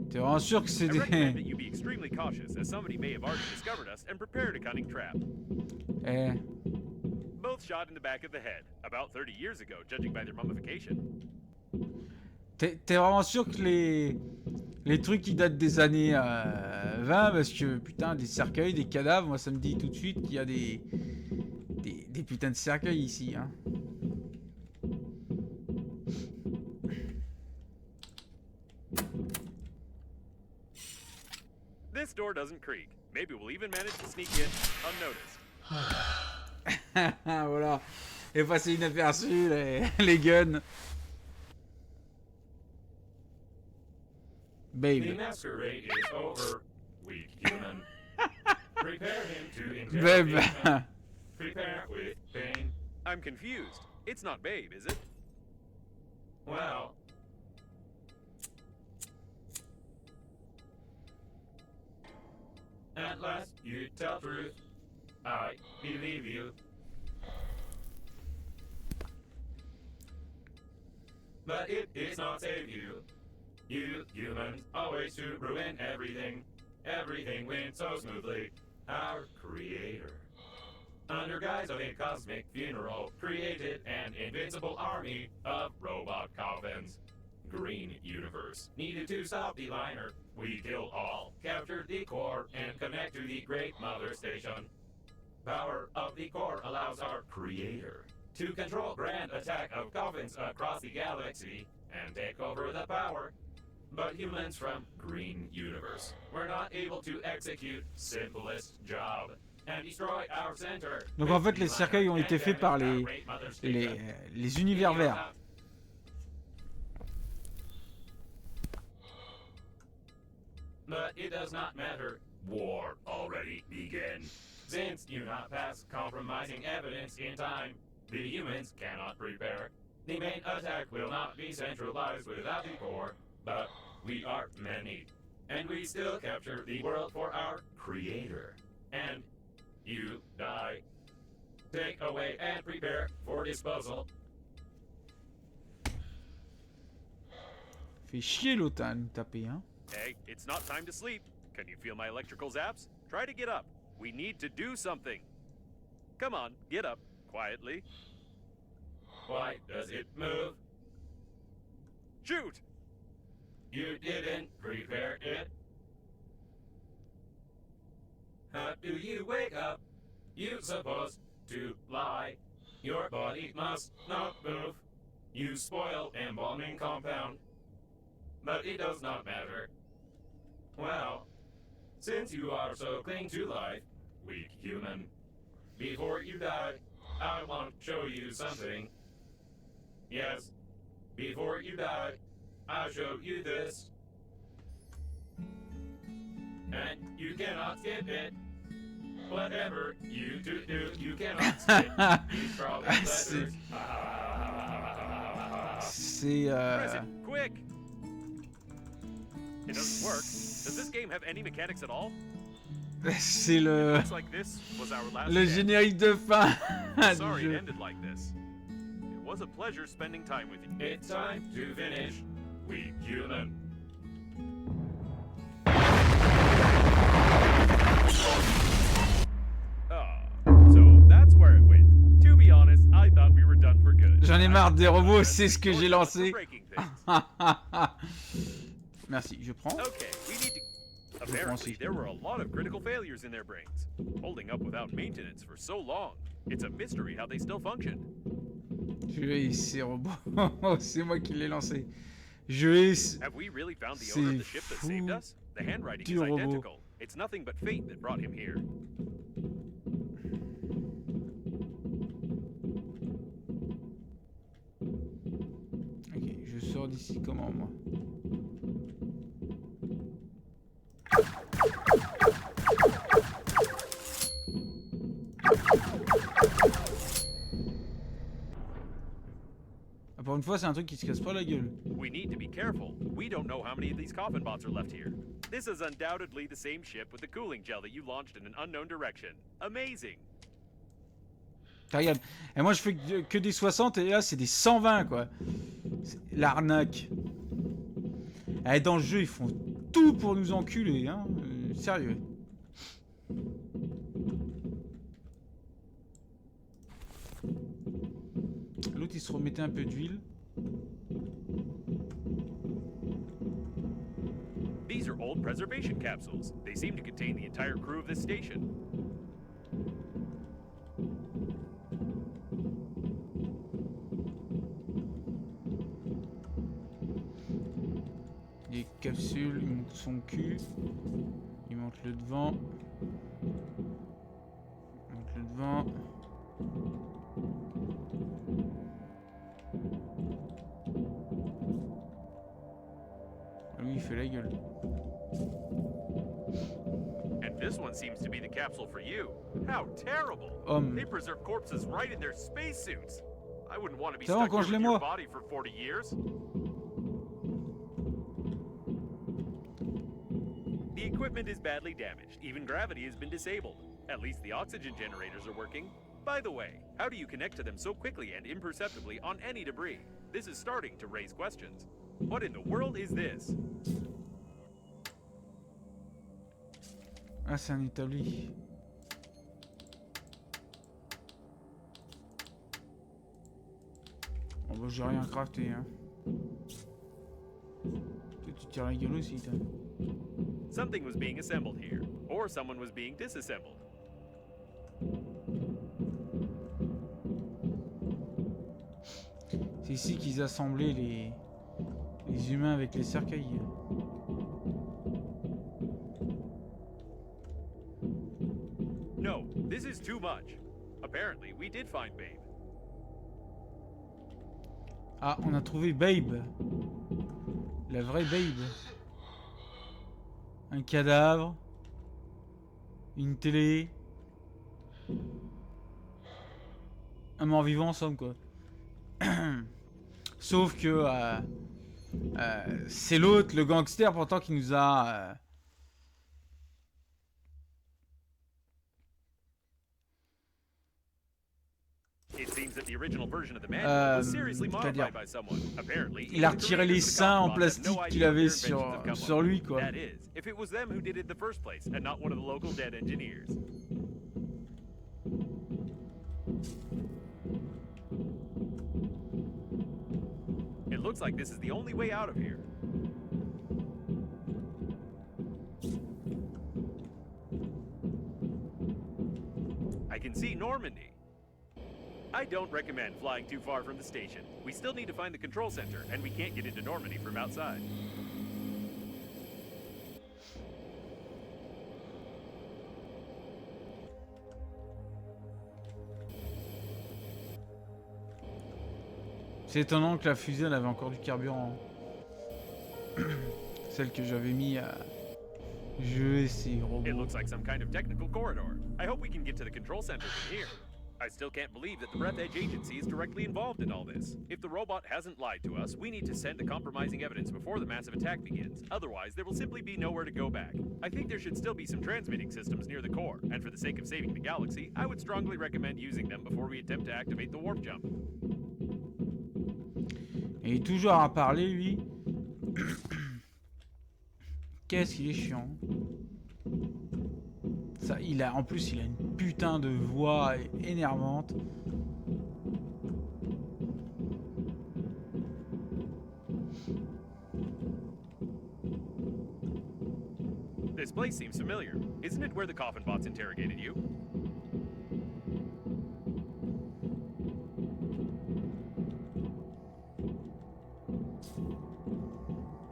T'es vraiment sûr que c'est I recommend des... that you be extremely cautious, as somebody may have already discovered us and prepared a cunning trap. Eh, Both shot in the back of the head, about 30 years ago, judging by their mummification. t'es vraiment sûr que les trucs qui datent des années 20, parce que putain, des cercueils, des cadavres, moi ça me dit tout de suite qu'il y a des putains de cercueils ici, hein. This door doesn't creak. Maybe we'll even manage to sneak in unnoticed. Voilà. Et passer inaperçu les guns. The Babe. masquerade is over, weak human. Prepare him to Babe. interrogate. Prepare with pain. I'm confused. It's not Babe, is it? Well, at last you tell truth. I believe you. But it is not save you. You humans always to ruin everything. Everything went so smoothly. Our creator, under guise of a cosmic funeral, created an invincible army of robot coffins. Green Universe needed to stop the liner. We killed all, captured the core, and connect to the Great Mother Station. Power of the core allows our creator to control grand attack of coffins across the galaxy and take over the power. But humans from Green Universe were not able to execute simplest job and destroy our center. Donc en fait les cercueils ont été faits par les univers verts. But it does not matter. War already began. Since you not pass compromising evidence in time, the humans cannot prepare. The main attack will not be centralized without the core, but we are many. And we still capture the world for our creator. And you die. Take away and prepare for disposal. Fait chier l'autre à nous taper, hein. Hey, it's not time to sleep. Can you feel my electrical zaps? Try to get up. We need to do something. Come on, get up. Quietly. Why does it move? Shoot! You didn't prepare it. How do you wake up? You supposed to lie. Your body must not move. You spoil embalming compound. But it does not matter. Well, since you are so cling to life, weak human, before you die, I want to show you something. Yes, before you die, I'll show you this. And you cannot skip it. Whatever you do, you cannot skip these problem letters. C'est Press it, quick! It doesn't work. Does this game have any mechanics at all? c'est It le looks like this was our last le chance. générique de fin du Sorry it jeu. ended like this. It was a pleasure spending time with you. It's time to finish, weak human. So that's where it went. To be honest, I thought we were done for good. J'en ai marre des robots, That's c'est ce que j'ai for lancé. breaking things. Merci, je prends. Okay, we need to. Apparently, there were a lot of critical failures in their brains, holding up without maintenance for so long. It's a mystery how they still function. Je hais ces robots. C'est moi qui l'ai lancé. Je hais. Have we really found the owner of the ship that saved us? The handwriting is robot. identical. It's nothing but fate that brought him here. Ok, je sors d'ici comment moi? Ah, pour une fois, c'est un truc qui se casse pas la gueule. We need to be careful. We don't know how many of these coffin bots are left here. This is undoubtedly the same ship with the cooling gel that you launched in an unknown direction. Amazing. Ah, regarde, et moi je fais que des 60 et là c'est des 120 quoi. L'arnaque. Eh, dans le jeu ils font tout pour nous enculer, hein. Sérieux. L'autre il se remettait un peu d'huile. These are old preservation capsules. They seem to contain the entire crew of this station. Des capsules, il monte son cul. Il monte le devant. Il monte le devant. Lui il fait la gueule. And this one seems to be the capsule for you. How terrible! They preserve corpses right in their spacesuits. I wouldn't want to be C'est bon, stuck here with congelez-moi. your body for 40 years. The equipment is badly damaged. Even gravity has been disabled. At least the oxygen generators are working. By the way, how do you connect to them so quickly and imperceptibly on any debris? This is starting to raise questions. What in the world is this? Ah, c'est un établi. Bon bah j'ai rien crafté hein. Toi tu tires la gueule aussi toi. Something was being assembled here, or someone was being disassembled. C'est ici qu'ils assemblaient les humains avec les cercueils. No, this is too much. Apparently, we did find Babe. Ah, on a trouvé Babe. La vraie Babe. Un cadavre. Une télé. Un mort-vivant en somme quoi. Sauf que c'est l'autre, le gangster pourtant qui nous a... It seems that the original version of the manual was seriously c'est-à-dire, modified by someone. Apparently, il a even the retiré les readers of the seins en Copperbots have no plastique idea qu'il what avait their inventions have come sur up. lui quoi. That is, if it was them who did it in the first place, and not one of the local dead engineers. It looks like this is the only way out of here. I can see Normandy. I don't recommend flying too far from the station. We still need to find the control center, and we can't get into Normandy from outside. C'est étonnant que la fusée elle avait encore du carburant. Celle que j'avais mis à jouer ces robots. It looks like some kind of technical corridor. I hope we can get to the control center from here. I still can't believe that the Breathedge agency is directly involved in all this. If the robot hasn't lied to us, we need to send the compromising evidence before the massive attack begins. Otherwise, there will simply be nowhere to go back. I think there should still be some transmitting systems near the core, and for the sake of saving the galaxy, I would strongly recommend using them before we attempt to activate the warp jump. Et il est toujours à parler lui. Qu'est-ce qu'il est chiant. Ça, en plus il a une putain de voix énervante. This place seems familiar. Isn't it where the coffin bots interrogated you?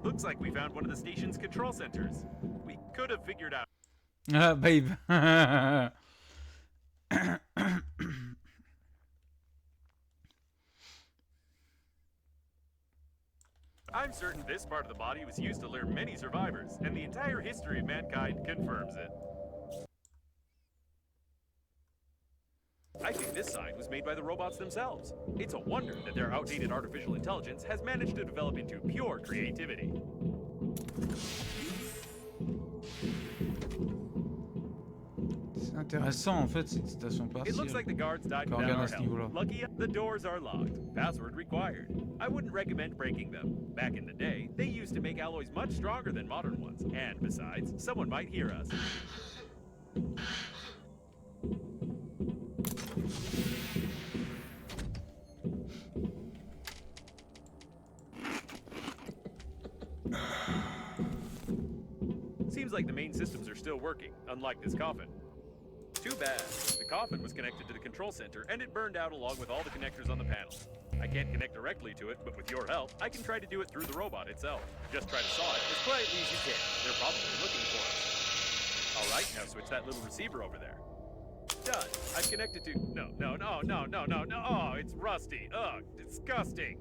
Looks like we found one of the station's control centers. We could have figured out. Ah, babe. I'm certain this part of the body was used to lure many survivors, and the entire history of mankind confirms it. I think this sign was made by the robots themselves. It's a wonder that their outdated artificial intelligence has managed to develop into pure creativity. C'est intéressant en fait cette station It looks partielle. like the guards died Quand on without regarde our à ce help. niveau-là. Lucky the doors are locked. Password required. I wouldn't recommend breaking them. Back in the day, they used to make alloys much stronger than modern ones. And besides, someone might hear us. Seems like the main systems are still working, unlike this coffin. Too bad. The coffin was connected to the control center, and it burned out along with all the connectors on the panel. I can't connect directly to it, but with your help, I can try to do it through the robot itself. Just try to saw it as quietly as you can. They're probably looking for us. All right, now switch that little receiver over there. Done. I've connected to... No. Oh, it's rusty. Ugh, disgusting.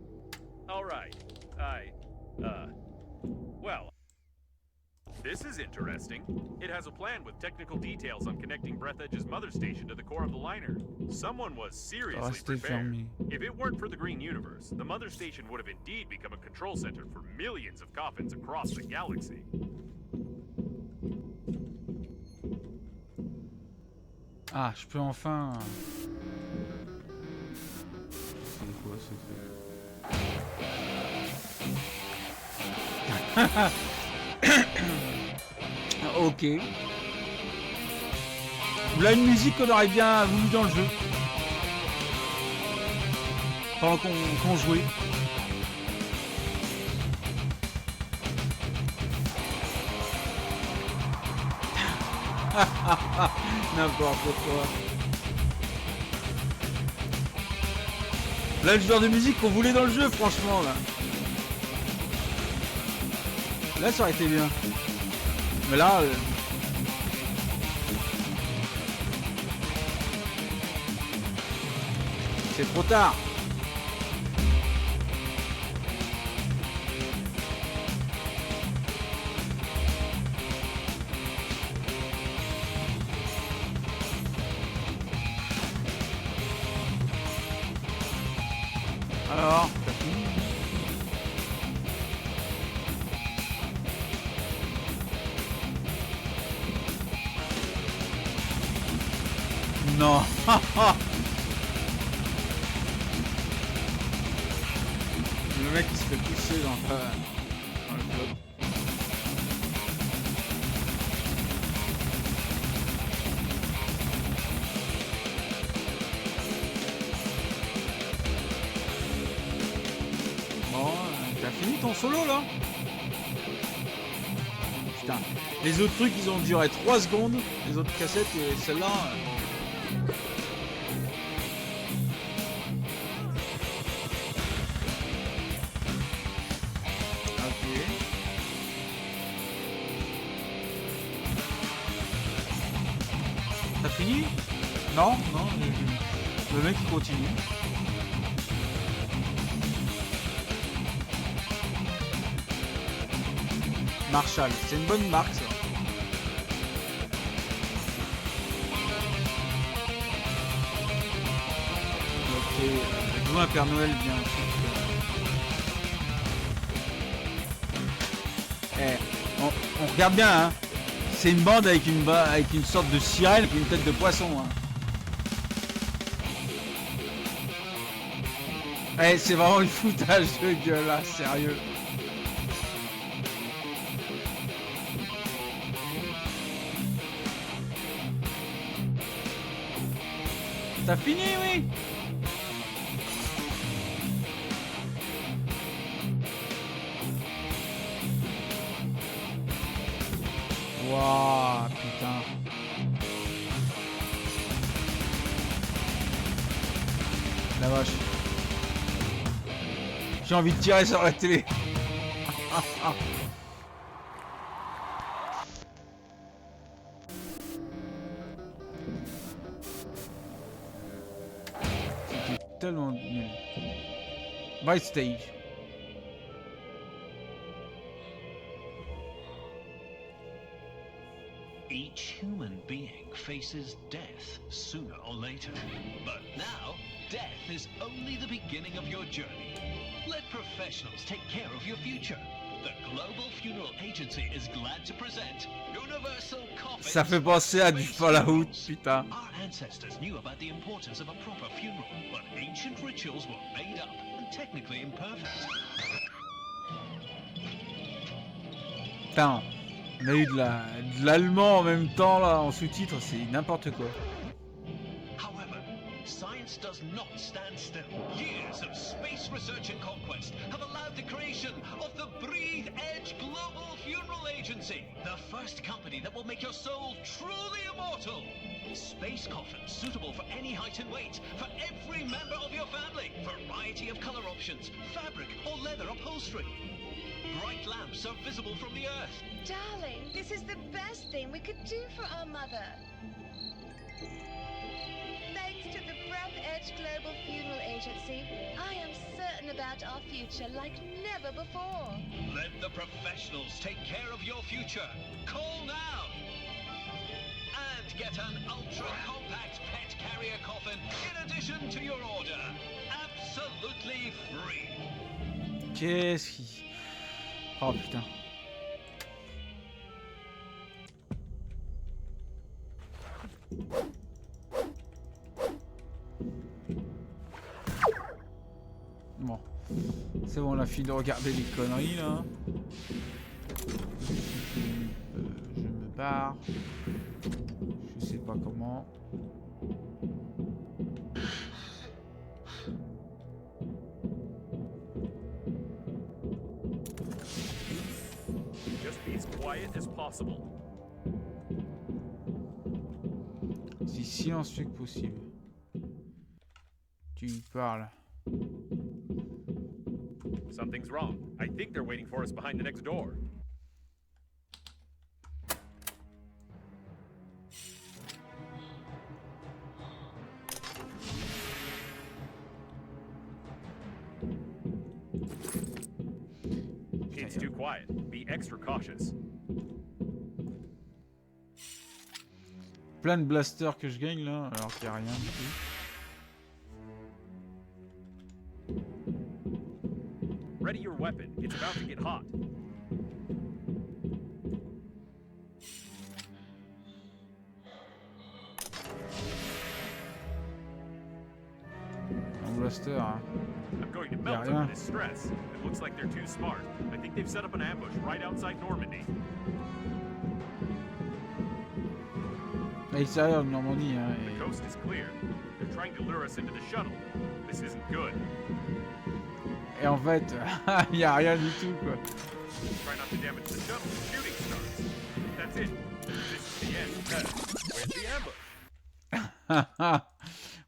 All right. Well... This is interesting. It has a plan with technical details on connecting Breathedge's mother station to the core of the liner. Someone was seriously Restez prepared. fermé. If it weren't for the Green Universe, the mother station would have indeed become a control center for millions of coffins across the galaxy. Ah, je peux enfin... C'est quoi ce truc? Ok. Là, une musique qu'on aurait bien voulu dans le jeu. Pendant qu'on jouait. N'importe quoi. Là, le genre de musique qu'on voulait dans le jeu, franchement, là. Là, ça aurait été bien. Mais là... c'est trop tard. Alors, t'as fini? Non. Le mec il se fait pousser dans le club. Bon, t'as fini ton solo là? Putain, les autres trucs ils ont duré 3 secondes, les autres cassettes et celle-là... T'as fini? Non, non, le mec il continue. Marshall, c'est une bonne marque ça. Ok, d'où un Père Noël vient ensuite. On regarde bien, hein. C'est une bande avec une sorte de sirène et une tête de poisson. Hein. Eh, c'est vraiment une foutage de gueule là, sérieux. T'as fini, oui? Wouah, putain. La vache. J'ai envie de tirer sur la télé. C'était tellement nul. Breathedge. Each human being faces death sooner or later. But now, death is only the beginning of your journey. Let professionals take care of your future. The Global Funeral Agency is glad to present Universal Coffin. Ça fait penser à du Fallout, putain. Our ancestors knew about the importance of a proper funeral, but ancient rituals were made up and technically imperfect. Putain, on a eu de l'allemand en même temps là, en sous-titres, c'est n'importe quoi. However, science does not stand still. Years of space research and conquest have allowed the creation of the Breathedge Global Funeral Agency, the first company that will make your soul truly immortal. Space coffins suitable for any height and weight, for every member of your family. Variety of color options, fabric or leather upholstery. Bright lamps are visible from the Earth. Darling, this is the best thing we could do for our mother. Thanks to the Breathedge Global Funeral Agency, I am certain about our future like never before. Let the professionals take care of your future. Call now! And get an ultra-compact pet carrier coffin in addition to your order. Absolutely free. Qu'est-ce qui... Oh putain. Bon. C'est bon, on a fini de regarder les conneries là. Je me barre. Je sais pas comment. Just be as quiet as possible. Si silencieux que possible. Tu lui parles. Something's wrong. I think they're waiting for us behind the next door. It's too quiet. Be extra cautious. Plein de blasters que je gagne là, alors qu'il n'y a rien du tout. It's about to get hot. Un blaster, hein. I'm going to melt under this stress. It looks like they're too smart. I think they've set up an ambush right outside Normandy. À l'extérieur de Normandie, hein. The coast is clear. They're trying to lure us into the shuttle. This isn't good. Et en fait, il y a rien du tout, quoi. Try not to damage the shuttle. Shooting starts. That's it. This is the end. Where's the ambush?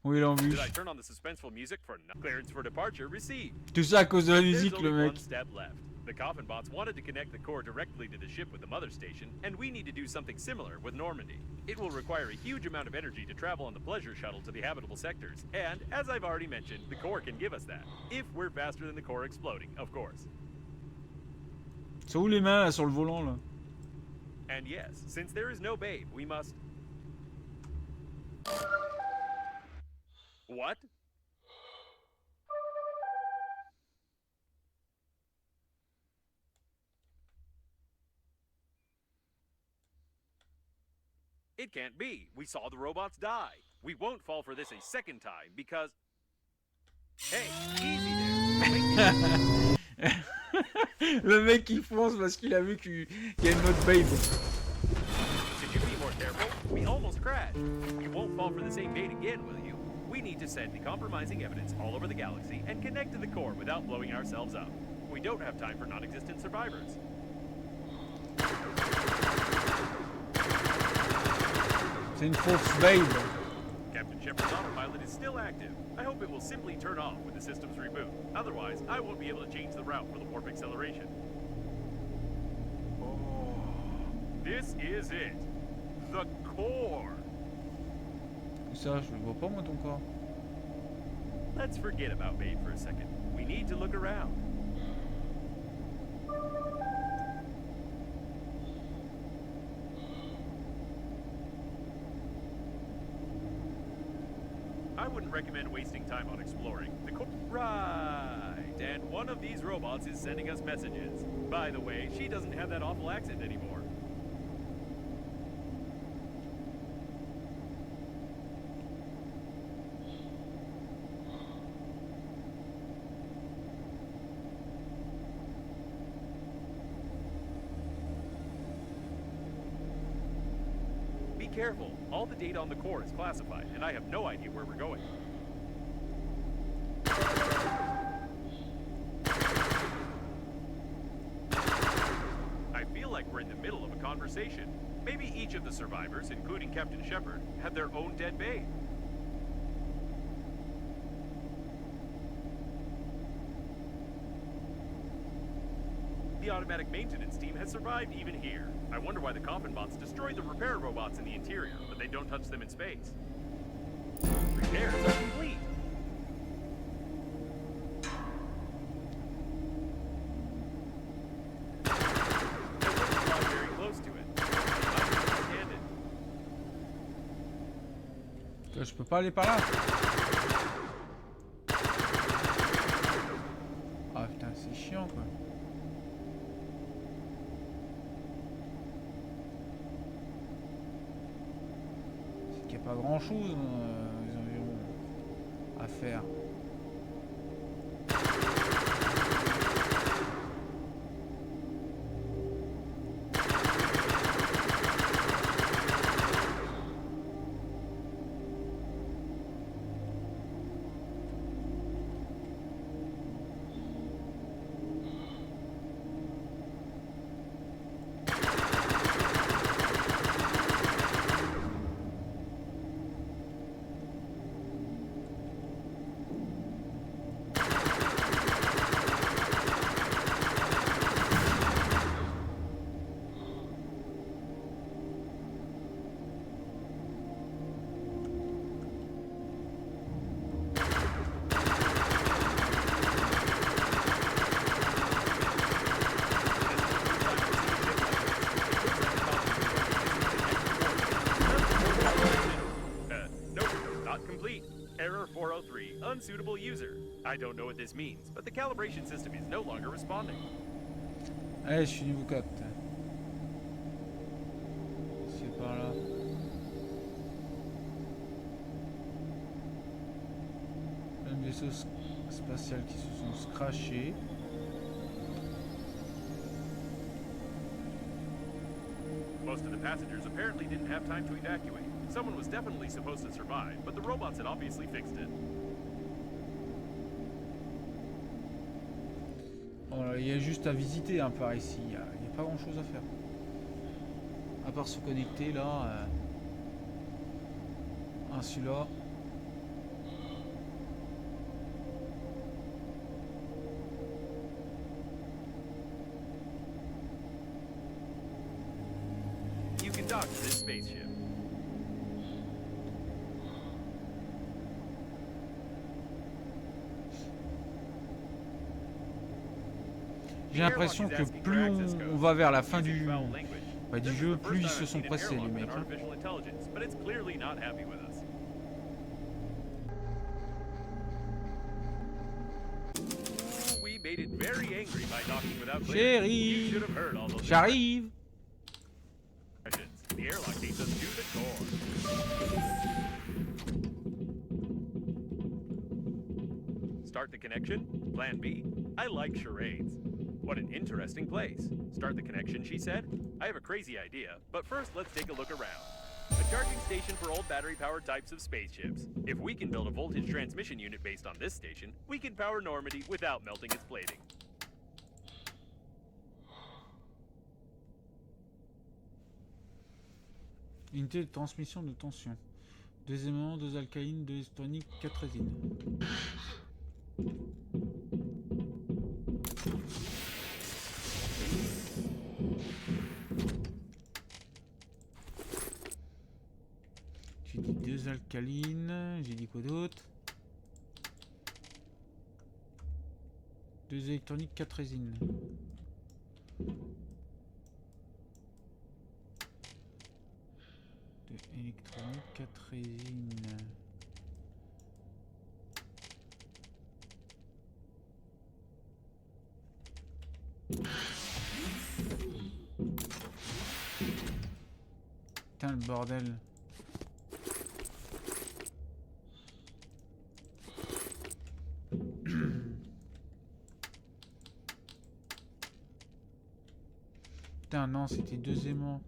Oui, l'embûche. Did I turn on the suspenseful music for clearance for departure received? Tout ça à cause de la There's musique, only le mec. one step left. The coffin bots wanted to connect the core directly to the ship with the mother station, and we need to do something similar with Normandy. It will require a huge amount of energy to travel on the pleasure shuttle to the habitable sectors, and as I've already mentioned, the core can give us that. If we're faster than the core exploding, of course. C'est où les mains là sur le volant là? And yes, since there is no babe, we must... What? It can't be. We saw the robots die. We won't fall for this a second time because... Hey, easy there. Le mec il fonce parce qu'il a vu qu'il y a une autre babe. Could you be more careful? We almost crashed. You won't fall for the same bait again, will you? We need to send the compromising evidence all over the galaxy and connect to the core without blowing ourselves up. We don't have time for non-existent survivors. C'est une fausse babe. Captain Shepard's autopilot is still active. I hope it will simply turn off when the systems reboot. Otherwise, I won't be able to change the route for the warp acceleration. Oh, this is it. The core. Ça, je le vois pas moi ton corps. Let's forget about Babe for a second. We need to look around. I wouldn't recommend wasting time on exploring. The core... Right, and one of these robots is sending us messages. By the way, she doesn't have that awful accent anymore. Be careful. All the data on the core is classified, and I have no idea where we're going. I feel like we're in the middle of a conversation. Maybe each of the survivors, including Captain Shepard, had their own dead babe. The automatic maintenance team has survived even here. I wonder why the coffin bots destroyed the repair robots in the interior, but they don't touch them in space. Repairs are complete. Very close to it. Je peux pas aller par là. Ah putain, c'est chiant quoi. C'est qu'il n'y a pas grand chose les environs à faire. Error 403, unsuitable user. I don't know what this means, but the calibration system is no longer responding. Allez, je suis niveau 4. C'est par là. Un vaisseau spatial qui se sont scratchés. Most of the passengers apparently didn't have time to evacuate. Someone was definitely supposed to survive, but the robots had obviously fixed it. Voilà, il y a juste à visiter hein, par ici. Il y a pas grand chose à faire. À part se connecter là. Ah, celui-là. You can dock to this spaceship. J'ai l'impression que plus on va vers la fin du jeu, plus ils se sont pressés les mecs. Hein. Chérie, j'arrive. The airlock takes us to the core. Start the connection? Plan B? I like charades. What an interesting place. Start the connection, she said. I have a crazy idea, but first let's take a look around. A charging station for old battery-powered types of spaceships. If we can build a voltage transmission unit based on this station, we can power Normandy without melting its plating. Unité de transmission de tension. 2 éléments, 2 alcaïnes, 2 toniques, 4 résines. J'ai dit 2 alcalines, j'ai dit quoi d'autre? 2 électroniques, 4 résines. Électronique, 4 résines. Putain le bordel. Putain non, c'était 2 aimants.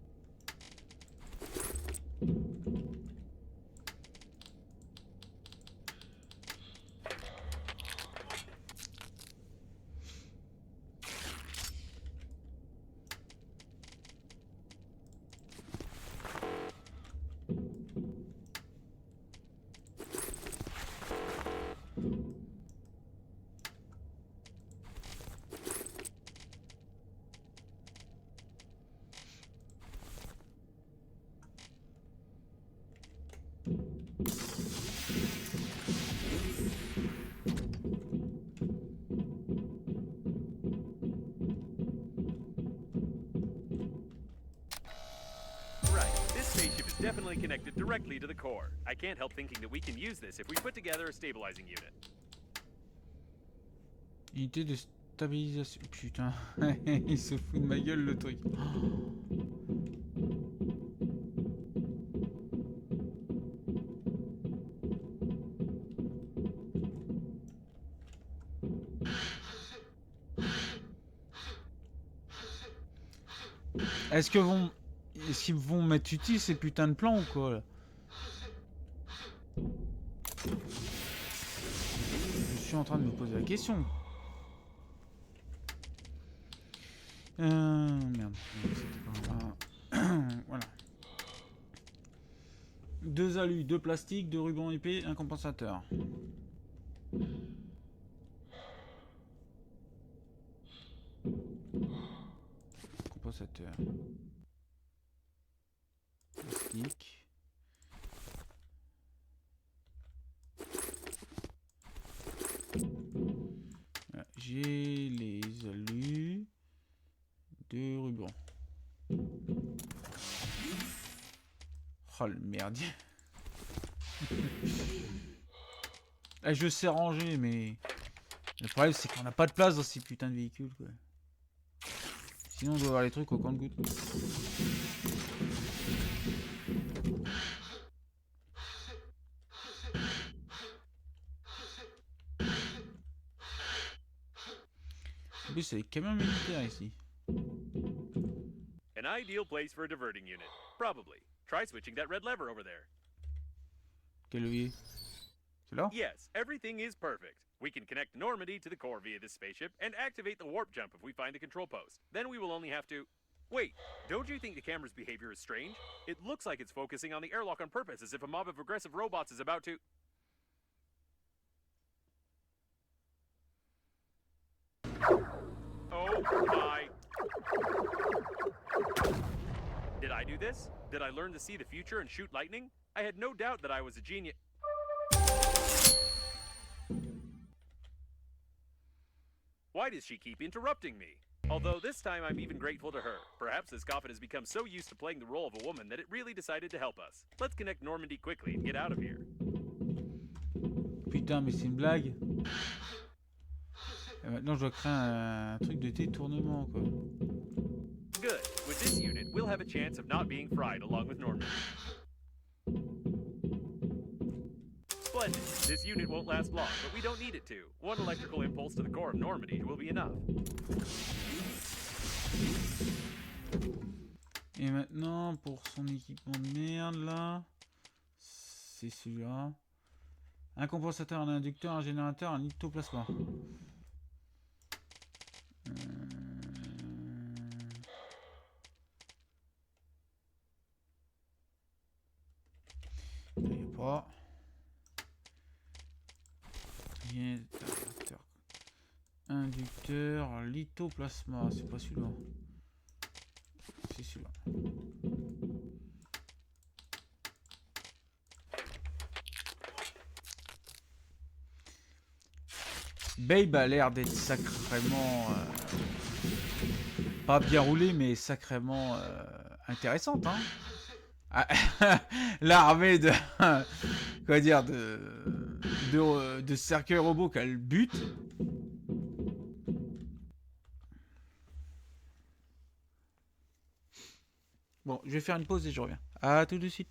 Definitely connected directly to the core. I can't help thinking that we can use this if we put together a stabilizing unit. Unité de stabilisation. Putain, il se fout de ma gueule le truc. Est-ce qu'ils vont mettre utile ces putains de plans ou quoi là? Je suis en train de me poser la question. Merde, c'était pas... voilà. 2 alus, 2 plastiques, 2 rubans épais, un compensateur. Compensateur. Plastique. Voilà, j'ai les alus. 2 rubans. Oh le merdier. Ah, je sais ranger, mais le problème c'est qu'on n'a pas de place dans ces putains de véhicules quoi. Sinon, on doit avoir les trucs au compte-gouttes. En plus, c'est des camions militaires ici. An ideal place for a diverting unit. Probably. Try switching that red lever over there. Quel levier? C'est là? Yes, everything is perfect. We can connect Normandy to the core via this spaceship and activate the warp jump if we find the control post. Then we will only have to... Wait, don't you think the camera's behavior is strange? It looks like it's focusing on the airlock on purpose, as if a mob of aggressive robots is about to... Oh my... Did I do this? Did I learn to see the future and shoot lightning? I had no doubt that I was a genius. Why does she keep interrupting me? Although this time I'm even grateful to her. Perhaps this coffin has become so used to playing the role of a woman that it really decided to help us. Let's connect Normandy quickly and get out of here. Putain, mais c'est une blague. Et maintenant, je dois créer un truc de détournement, quoi. Good. With this unit, we'll have a chance of not being fried along with Normandy. Splendid. This unit won't last long, but we don't need it to. One electrical impulse to the core of Normandy will be enough. Et maintenant, pour son équipement de merde, là, c'est celui-là. Un compensateur, un inducteur, un générateur, un litoplasma. Il n'y a pas. Générateur. Inducteur, litoplasma. C'est pas celui-là. C'est celui-là. Babe a l'air d'être sacrément... pas bien roulée, mais sacrément intéressante. Hein. L'armée de... quoi dire, de cercueils robots qu'elle bute. Bon, je vais faire une pause et je reviens. À tout de suite.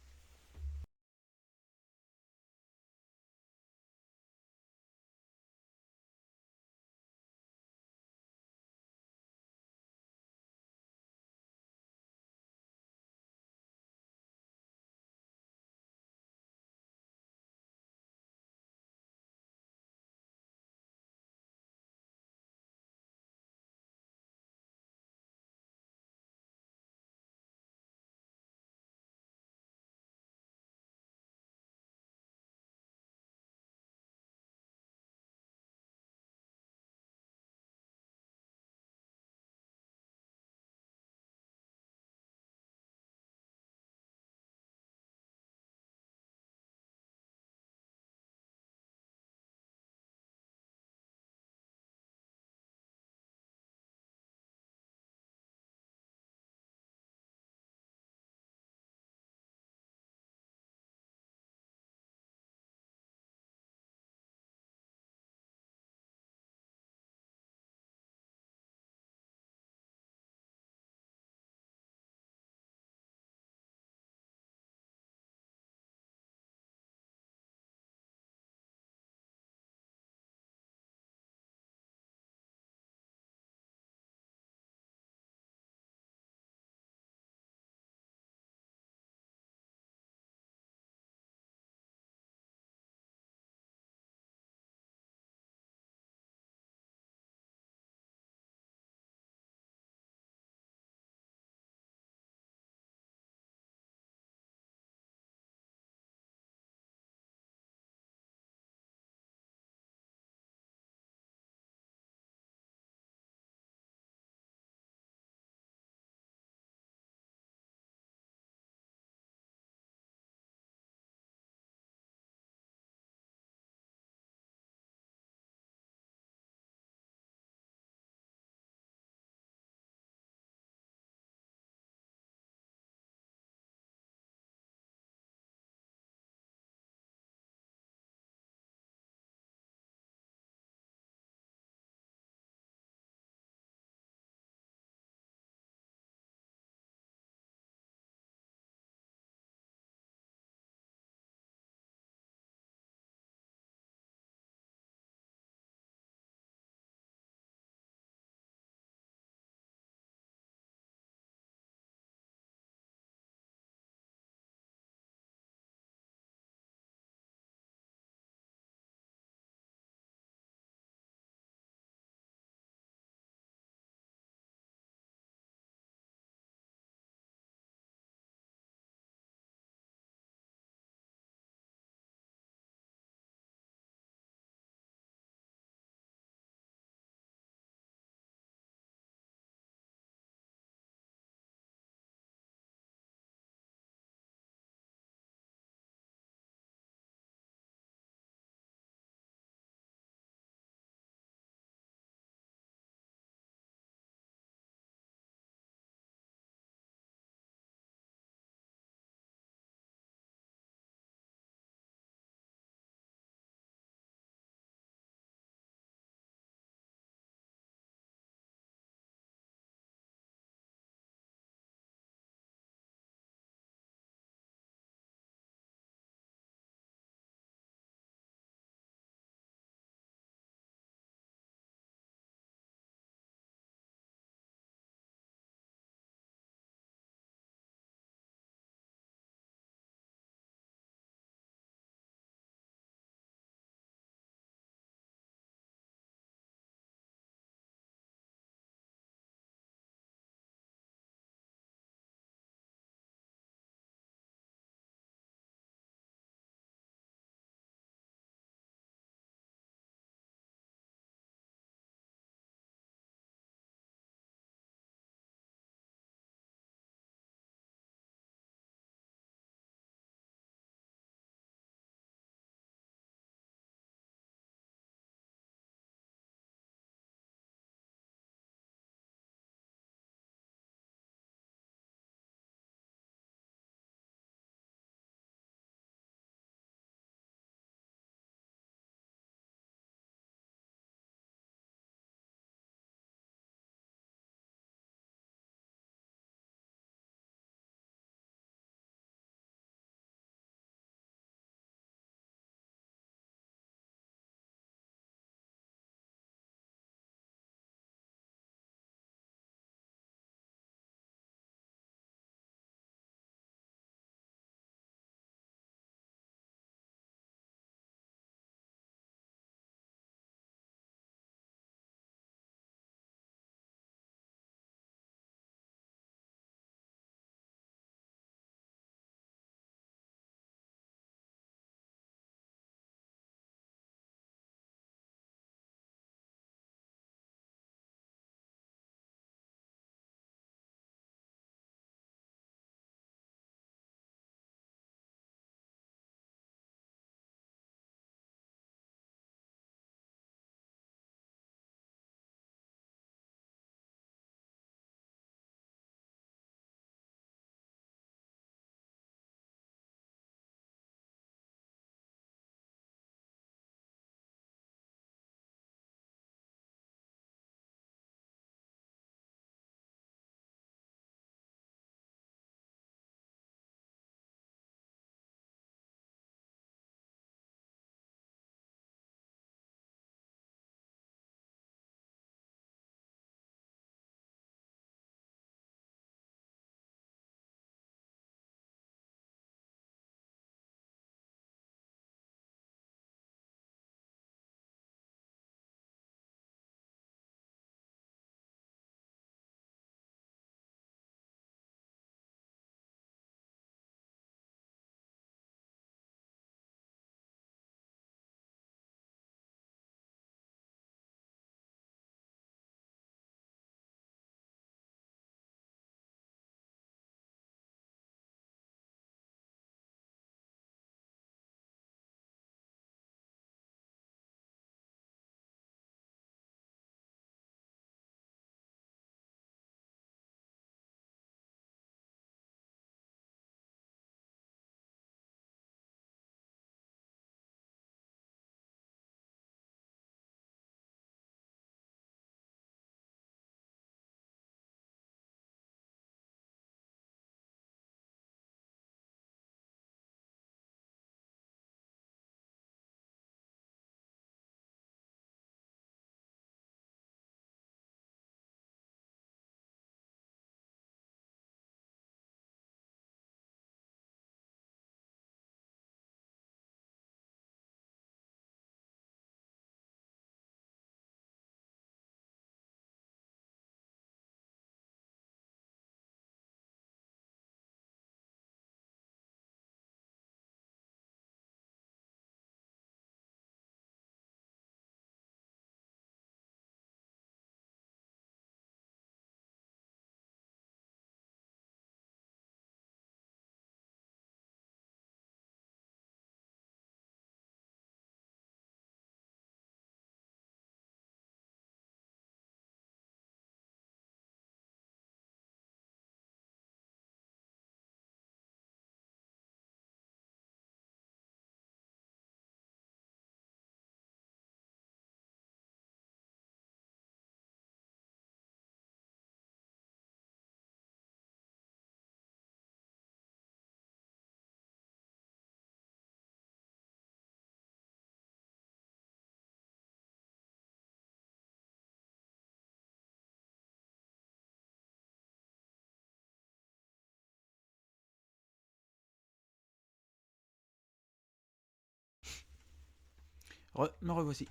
Me revoici.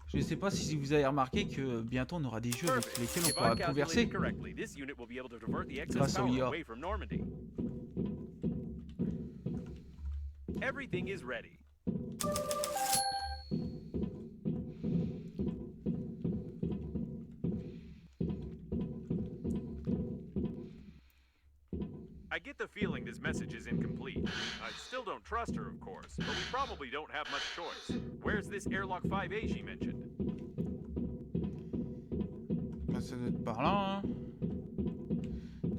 Je ne sais pas si vous avez remarqué que bientôt on aura des jeux avec lesquels on If pourra I converser. calculated correctly, this unit will be able to divert the excess Grâce au power IA. away from Normandy. Everything is ready. I get the feeling this message is incomplete. I still don't trust her, of course, but we probably don't have much choice. Where's this airlock 5A she mentioned? Bah, ça doit être par là. Hein.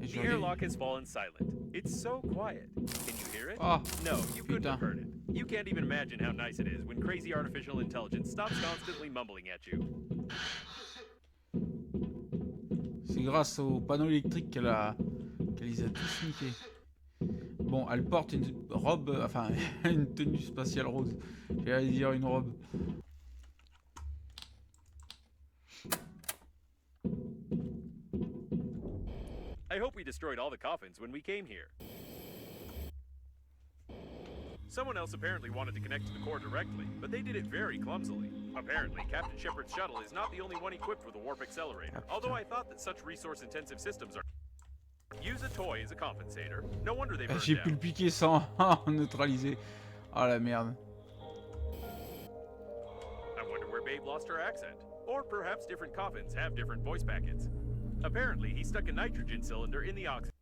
Et je The regarde- airlock has fallen silent. It's so quiet. Can you hear it? Ah, No, you couldn't have putain. heard it. You can't even imagine how nice it is when crazy artificial intelligence stops constantly mumbling at you. C'est grâce au panneau électrique qu'elle les a tous niqués. Bon, elle porte une robe, enfin une tenue spatiale rose. J'allais dire une robe. I hope we destroyed all the coffins when we came here. Someone else apparently wanted to connect to the core directly, but they did it very clumsily. Apparently, Captain Shepard's shuttle is not the only one equipped with a warp accelerator, although I thought that such resource-intensive systems are... Use a toy as a compensator. No wonder they burned J'ai pu le down. piquer sans neutraliser. Ah la merde. I wonder where Babe lost her accent. Or perhaps different coffins have different voice packets. Apparently, he stuck a nitrogen cylinder in the oxygen.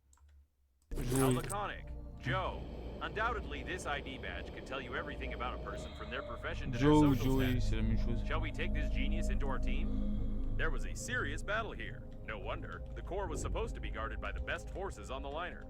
How Joey. laconic. Joe. Undoubtedly, this ID badge can tell you everything about a person from their profession to their Joe ou social Joey, status. c'est la même chose. Shall we take this genius into our team? There was a serious battle here. No wonder. The core was supposed to be guarded by the best forces on the liner.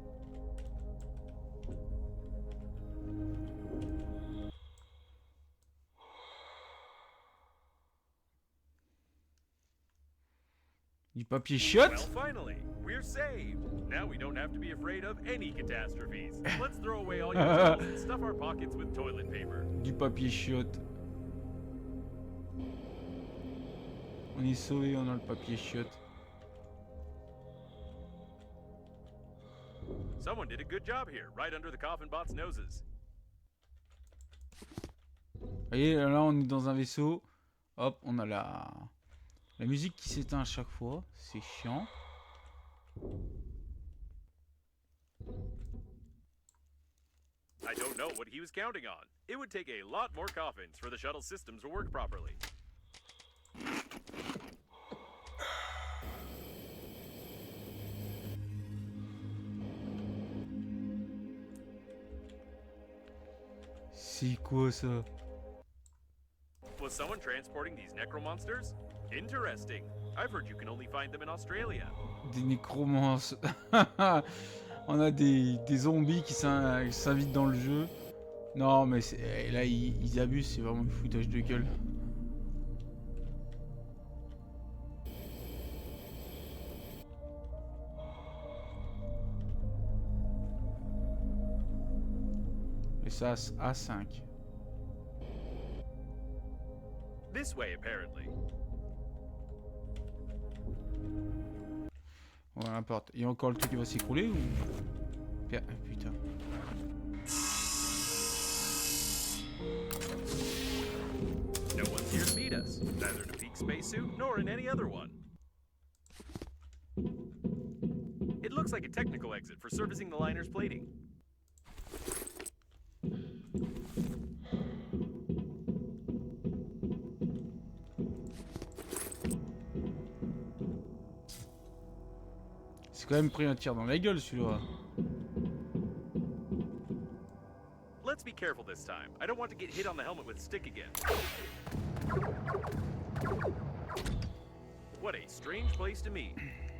Du papier Well, chiotte. finally, we're saved. Now we don't have to be afraid of any catastrophes. Let's throw away all your tools and stuff our pockets with toilet paper. Du papier chiotte. On est sauvé, on a le papier chiotte. Someone did a good job here, right under the coffin bots' noses. Vous voyez, là on est dans un vaisseau. Hop, on a la musique qui s'éteint à chaque fois. C'est chiant. I don't know what he was counting on. It would take a lot more coffins for the shuttle systems to work properly. C'est quoi ça? Was someone transporting these necromonsters? Interesting. I've heard you can only find them in Australia. Des nécromances. On a des zombies qui s'invitent dans le jeu. Non mais là ils abusent, c'est vraiment du foutage de gueule. Et ça A5. This way, apparently. Ouais, n'importe. Il y a encore le truc qui va s'écrouler ou... Putain. No one's here to meet us, neither in a peak spacesuit nor in any other one. It looks like a technical exit for servicing the liner's plating. C'est quand même pris un tir dans la gueule celui-là. Let's be careful this time. I don't want to get hit on the helmet with stick again. What a strange place to meet.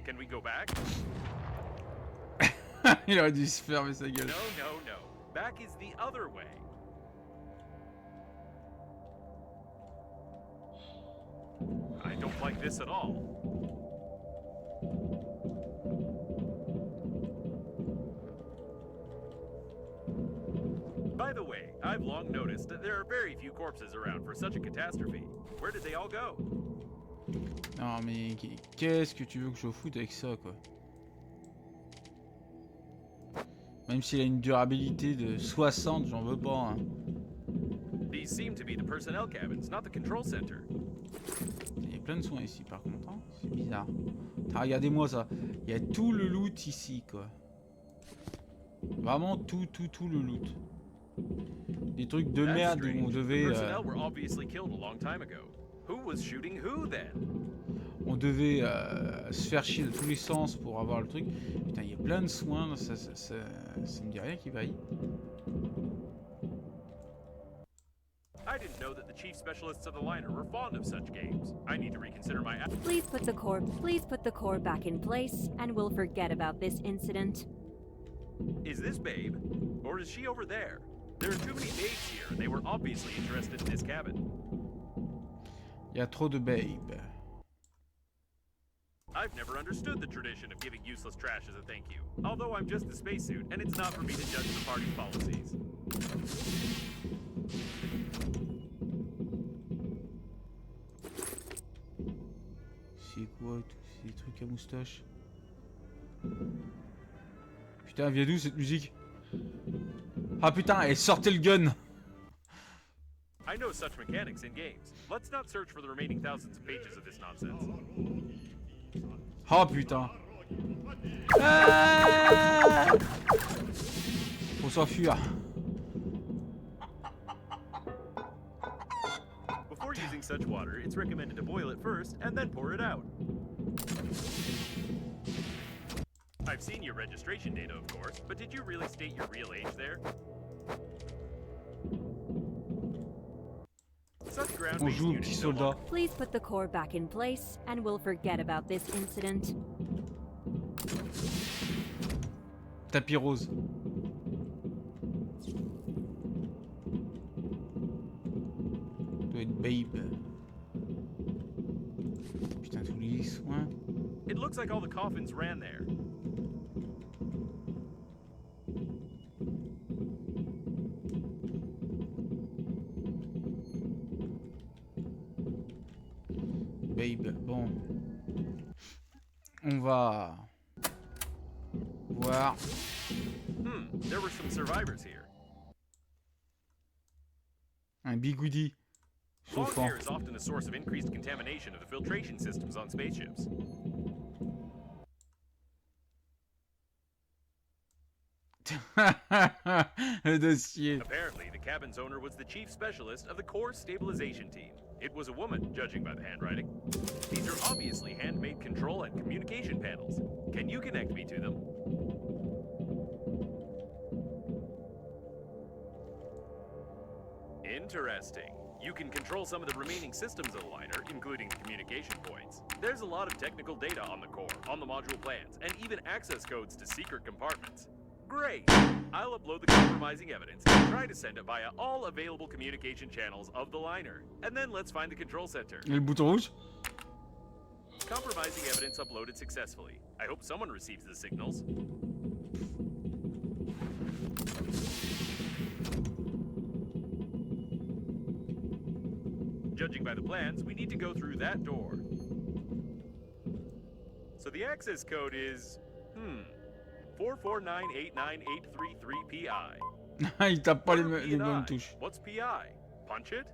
Can we go back? Il aurait dû se fermer sa gueule. No. Back is the other way. I don't like this at all. By the way, I've long noticed that there are very few corpses around for such a catastrophe. Where did they all go? Non mais qu'est-ce que tu veux que je foute avec ça quoi? Même s'il a une durabilité de 60, j'en veux pas. Hein. The These seem to be the personnel cabins, not the control center. Il y a plein de soins ici par contre, hein. C'est bizarre. Ah, regardez-moi ça. Il y a tout le loot ici quoi. Vraiment tout le loot. Des trucs de That's merde où strange. on The devait... personnel were obviously killed a long time ago. Who was shooting who then? On devait se faire chier de tous les sens pour avoir le truc. Putain, il y a plein de soins, ça me dit rien qui vaille. I didn't know that the chief specialists of the liner were fond of such games. I need to reconsider my... Please put the core back in place, and we'll forget about this incident. Is this Babe? Or is she over there? There are too many babes here, and they were obviously interested in this cabin. Il y a trop de babe. I've never understood the tradition of giving useless trash as a thank you. Although I'm just the spacesuit, and it's not for me to judge the party's policies. C'est quoi tous ces trucs à moustache? Putain, elle vient d'où cette musique? Ah putain, elle sortait le gun! I know such mechanics in games. Let's not search for the remaining thousands of pages of this nonsense. Oh putain! Ah, faut s'enfuir. Before using such water, it's recommended to boil it first and then pour it out. I've seen your registration data, of course, but did you really state your real age there? Such On ground-based joue au units petit no soldat. longer- Please put the core back in place, and we'll forget about this incident. Tapis rose. Doit être babe. Putain, tous les soins. It looks like all the coffins ran there. Babe, bon. On va voir. There were some survivors here. Un bigoudi Long chauffant. hair is often a source of increased contamination of the filtration systems on spaceships. Le dossier. Apparently, the cabin's owner was the chief specialist of the core stabilization team. It was a woman, judging by the handwriting. These are obviously handmade control and communication panels. Can you connect me to them? Interesting. You can control some of the remaining systems of the liner, including communication points. There's a lot of technical data on the core, on the module plans, and even access codes to secret compartments. Great! I'll upload the compromising evidence and try to send it via all available communication channels of the liner. And then let's find the control center. Et le bouton rouge? Compromising evidence uploaded successfully. I hope someone receives the signals. Judging by the plans, we need to go through that door. So the access code is... 449898333PI. Il tape pas les P&I. bonnes touches. What's PI? Punch it?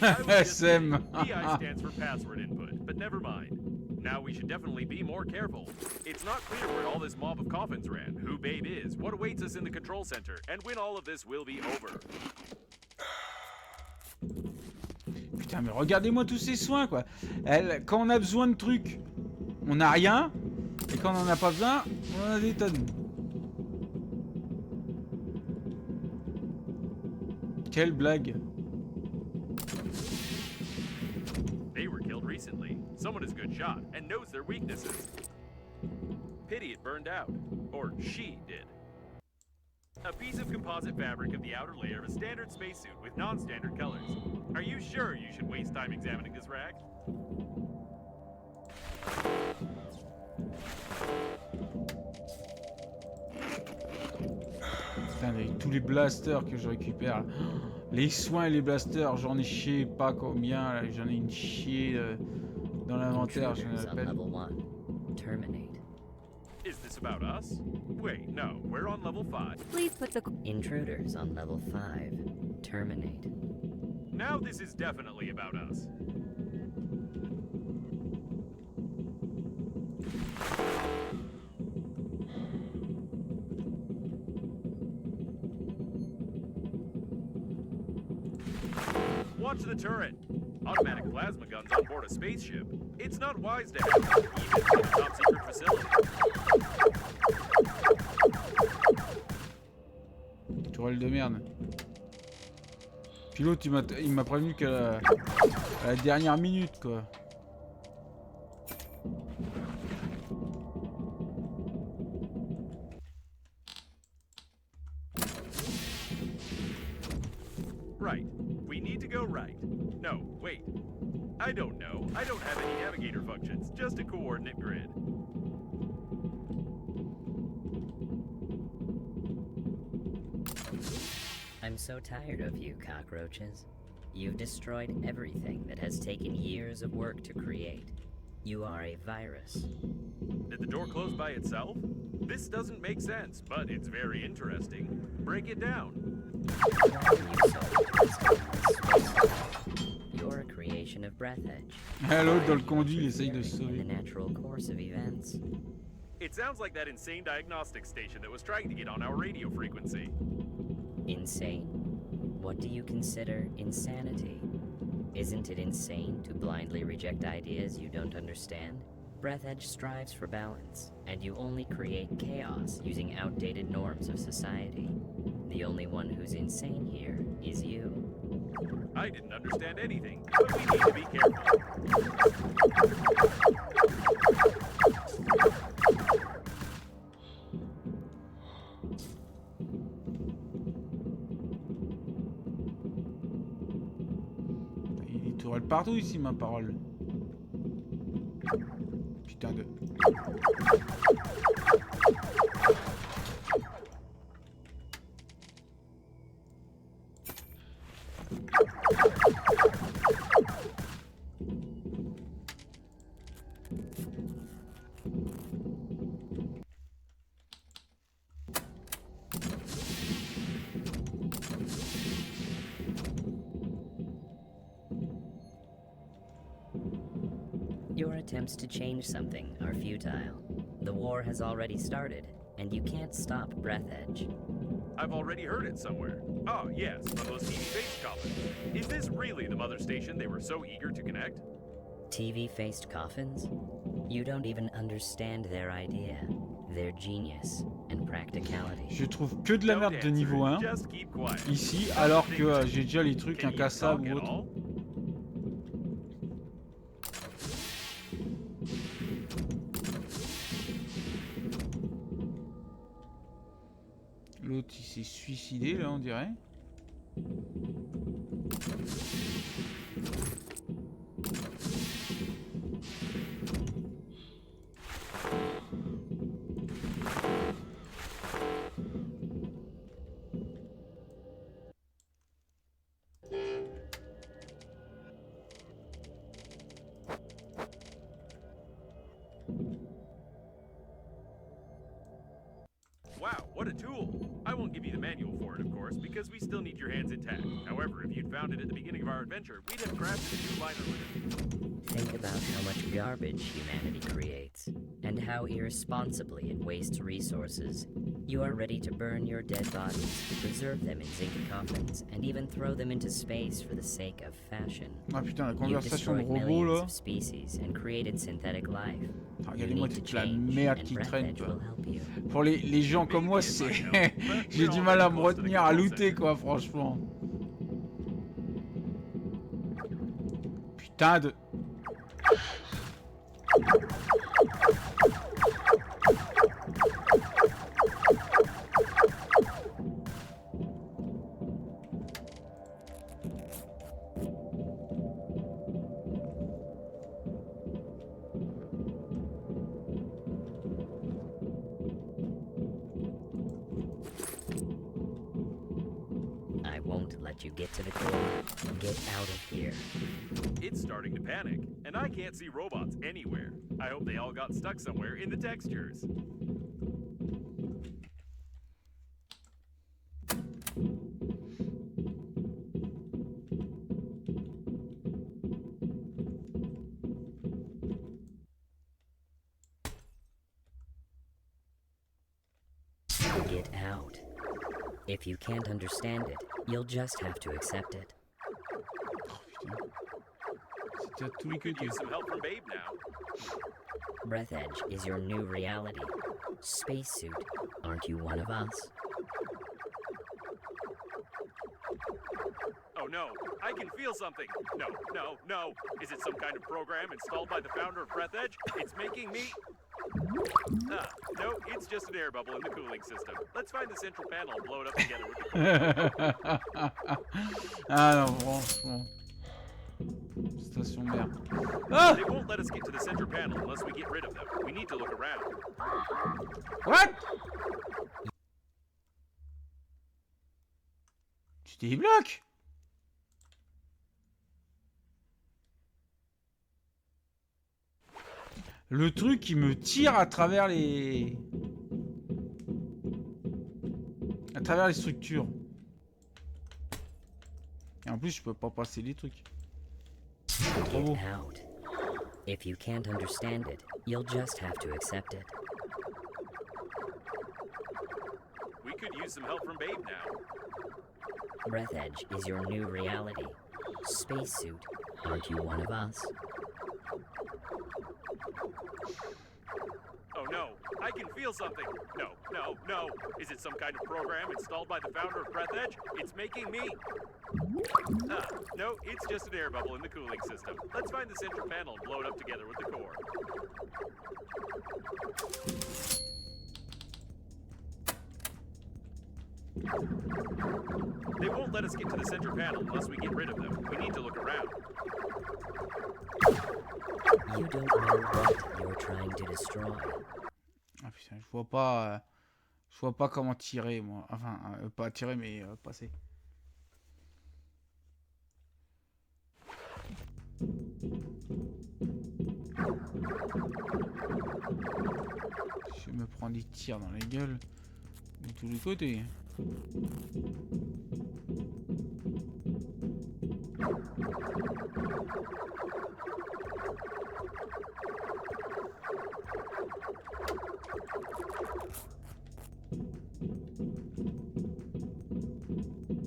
SM. PI stands for password input, but never mind. Now we should definitely be more careful. It's not clear where all this mob of coffins ran, who Babe is, what awaits us in the control center, and when all of this will be over. Putain, mais regardez-moi tous ces soins, quoi. Quand on a besoin de trucs, on n'a rien. Et quand on en a pas besoin, on en a des tonnes. Quelle blague. They were killed recently. Someone is a good shot and knows their weaknesses. Pity it burned out. Or she did. A piece of composite fabric of the outer layer of a standard spacesuit with non-standard colors. Are you sure you should waste time examining this rag? Putain, avec tous les blasters que je récupère. Les soins et les blasters, j'en ai chié pas combien. Là. J'en ai une chier dans l'inventaire, je Intruders on l'appelle. level 1. Terminate. Is this about us? Wait, no, we're on level 5. Please put the Intruders on level 5. Terminate. Now this is definitely about us. Watch the turret. Automatic plasma guns on board a spaceship. It's not wise to have them even in a top secret facility. Tourelle de merde. Puis l'autre il m'a prévenu qu'à la dernière minute quoi. Right. We need to go right. No, wait. I don't know. I don't have any navigator functions, just a coordinate grid. I'm so tired of you, cockroaches. You've destroyed everything that has taken years of work to create. You are a virus. Did the door close by itself? This doesn't make sense, but it's very interesting. Break it down. Why are you so interested in this space? You're a creation of Breathedge. L'autre dans le conduit, il essaye de se In sauver. the natural course of events. It sounds like that insane diagnostic station that was trying to get on our radio frequency. Insane? What do you consider insanity? Isn't it insane to blindly reject ideas you don't understand? Breathedge strives for balance, and you only create chaos using outdated norms of society. The only one who's insane here is you. I didn't understand anything, but we need to be careful. Il y a des tourelles partout ici, ma parole. Putain de... Your attempts to change something are futile. The war has already started, and you can't stop Breathedge. I've already heard it somewhere. Oh, yes, on those TV-based coffins. Is this really the mother station they were so eager to connect? TV-faced coffins? You don't even understand their idea, their genius, and practicality. Je trouve que de la merde de niveau 1 Just keep quiet. ici, alors que j'ai déjà les trucs Can you incassables talk ou at autres. all? L'autre il s'est suicidé là on dirait. Wow, what a tool! I won't give you the manual for it, of course, because we still need your hands intact. However, if you'd found it at the beginning of our adventure, we'd have crafted a new liner with it. Think about how much garbage humanity creates, and how irresponsibly it wastes resources. You are ready to burn your dead bodies, preserve them in zinc coffins, and even throw them into space for the sake of fashion. Ah putain, la You've conversation de destroyed robot millions là. of species and created synthetic life. Ah, You regardez-moi need to toute la change, merde and qui traîne Breathedge quoi. will help you. Pour les gens comme moi, c'est j'ai du mal à me retenir à looter quoi, franchement. Putain de... I won't let you get to the core. Get out of here. It's starting to panic, and I can't see robots anywhere. I hope they all got stuck somewhere in the textures. it out. If you can't understand it, you'll just have to accept it. C'était à tous les Could côtés. use some help from Babe now. Breathedge is your new reality. Spacesuit, aren't you one of us? Oh no, I can feel something. No, no, no. Is it some kind of program installed by the founder of Breathedge? It's making me... Ah, no, it's just an air bubble in the cooling system. Let's find the central panel and blow it up together with the Ah non, franchement. Station merde. Ah! They won't let us get to the center panel unless we get rid of them. We need to look around. What? Tu débloques? Le truc qui me tire à travers les... À travers les structures. Et en plus, je peux pas passer les trucs. Trop beau. Get out. If you can't understand it, you'll just have to accept it. We could use some help from Babe now. Breathedge is your new reality. Spacesuit, aren't you one of us? Oh no, I can feel something. No, no, no. Is it some kind of program installed by the founder of Breathedge? It's making me... Ah, no, it's just an air bubble in the cooling system. Let's find the central panel and blow it up together with the core. They won't let us get to the center panel unless we get rid of them. We need to look around. You don't know what you're trying to destroy. Ah putain, je vois pas comment tirer moi. Enfin, pas tirer mais passer. Je me prends des tirs dans la gueule de tous les côtés.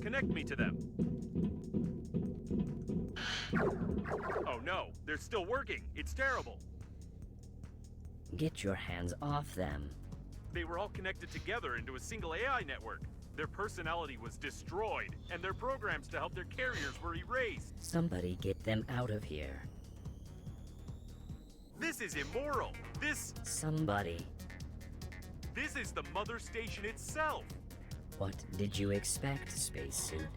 Connect me to them. Oh no, they're still working. It's terrible. Get your hands off them. They were all connected together into a single AI network. Their personality was destroyed, and their programs to help their carriers were erased. Somebody get them out of here. This is immoral. Somebody. This is the mother station itself. What did you expect, spacesuit?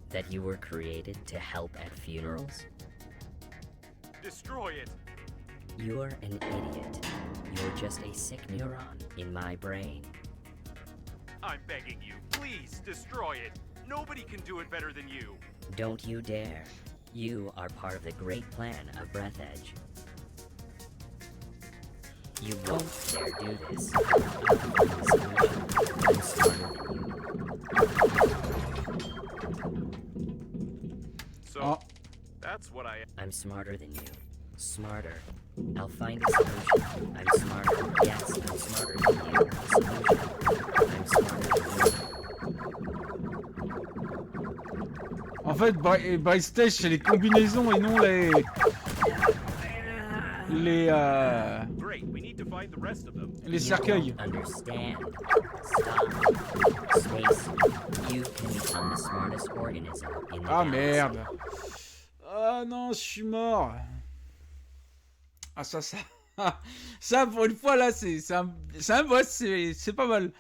That you were created to help at funerals? Destroy it. You're an idiot. You're just a sick neuron in my brain. I'm begging you, please destroy it. Nobody can do it better than you. Don't you dare. You are part of the great plan of Breathedge. You won't dare do this. I'm smarter than you. So, that's what I am. I'm smarter than you. Smarter. I'll find a solution. I'm smarter. Yes, I'm smarter than you. Solution. I'm smarter than you. En fait, Breathedge, c'est les combinaisons et non les... Great, we need to find the rest of them. Les cercueils. Understand. Stop. Space. You can become the smartest organism in the Ah galaxy. merde. Ah non, je suis mort. Ah ça, ça pour une fois là, c'est un boss, c'est pas mal.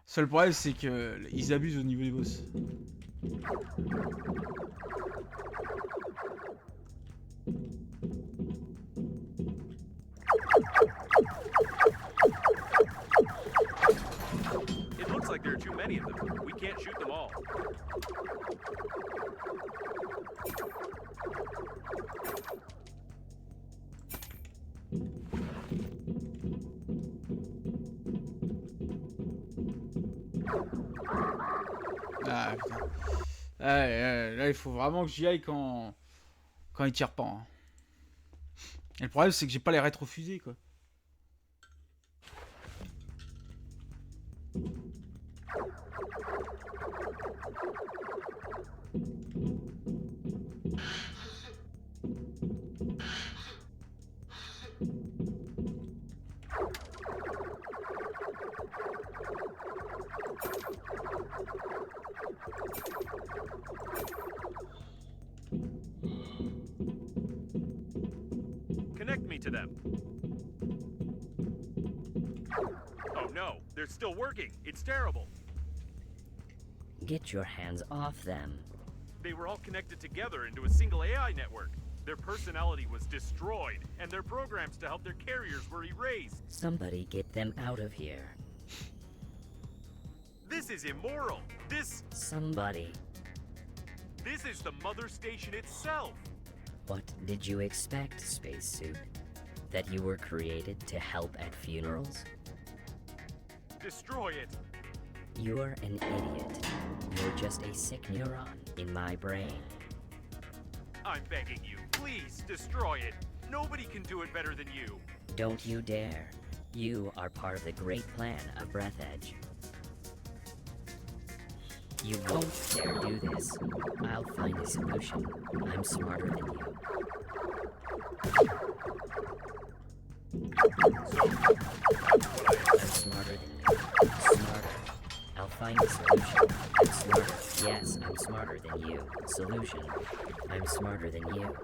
Seul problème c'est que ils abusent au niveau des boss. It looks like there are too many of them. We can't shoot them all. Ah putain. Là il faut vraiment que j'y aille quand il tire pas. Hein. Et le problème c'est que j'ai pas les rétrofusées quoi. Connect me to them. Oh no, they're still working. It's terrible. Get your hands off them. They were all connected together into a single AI network. Their personality was destroyed, and their programs to help their carriers were erased. Somebody get them out of here. This is immoral. Somebody. This is the mother station itself. What did you expect, spacesuit? That you were created to help at funerals? Destroy it. You're an idiot. You're just a sick neuron in my brain. I'm begging you, please destroy it. Nobody can do it better than you. Don't you dare. You are part of the great plan of Breathedge. You won't dare do this. I'll find a solution. I'm smarter than you. I'm smarter than you. Smarter. I'll find a solution. I'm smarter. Yes, I'm smarter than you. Solution. I'm smarter than you.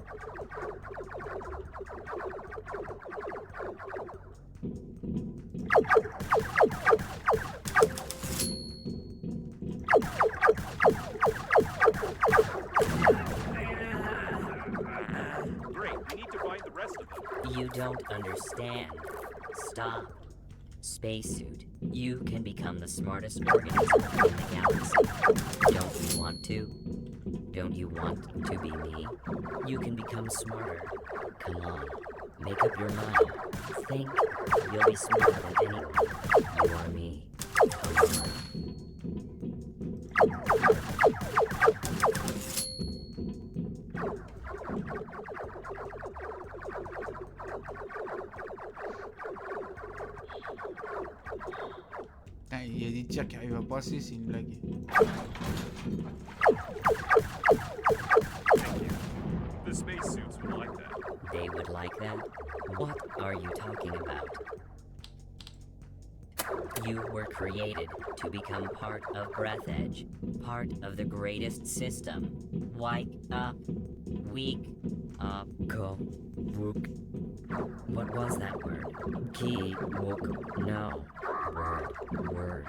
Great, we need to find the rest of them. You don't understand. Stop. Spacesuit, you can become the smartest organism in the galaxy. Don't you want to? Don't you want to be me? You can become smarter. Come on, make up your mind. Think. You'll be smarter than anyone. You are me. Come on. Putain, il y a des tirs qui arrivent à passer, c'est une blague. Thank you. The spacesuits would like that. They would like that? What are you talking about? You were created to become part of Breathedge, part of the greatest system. Wake up. Wake up. Go. Wook. What was that word? Ki. Wook. No. Word.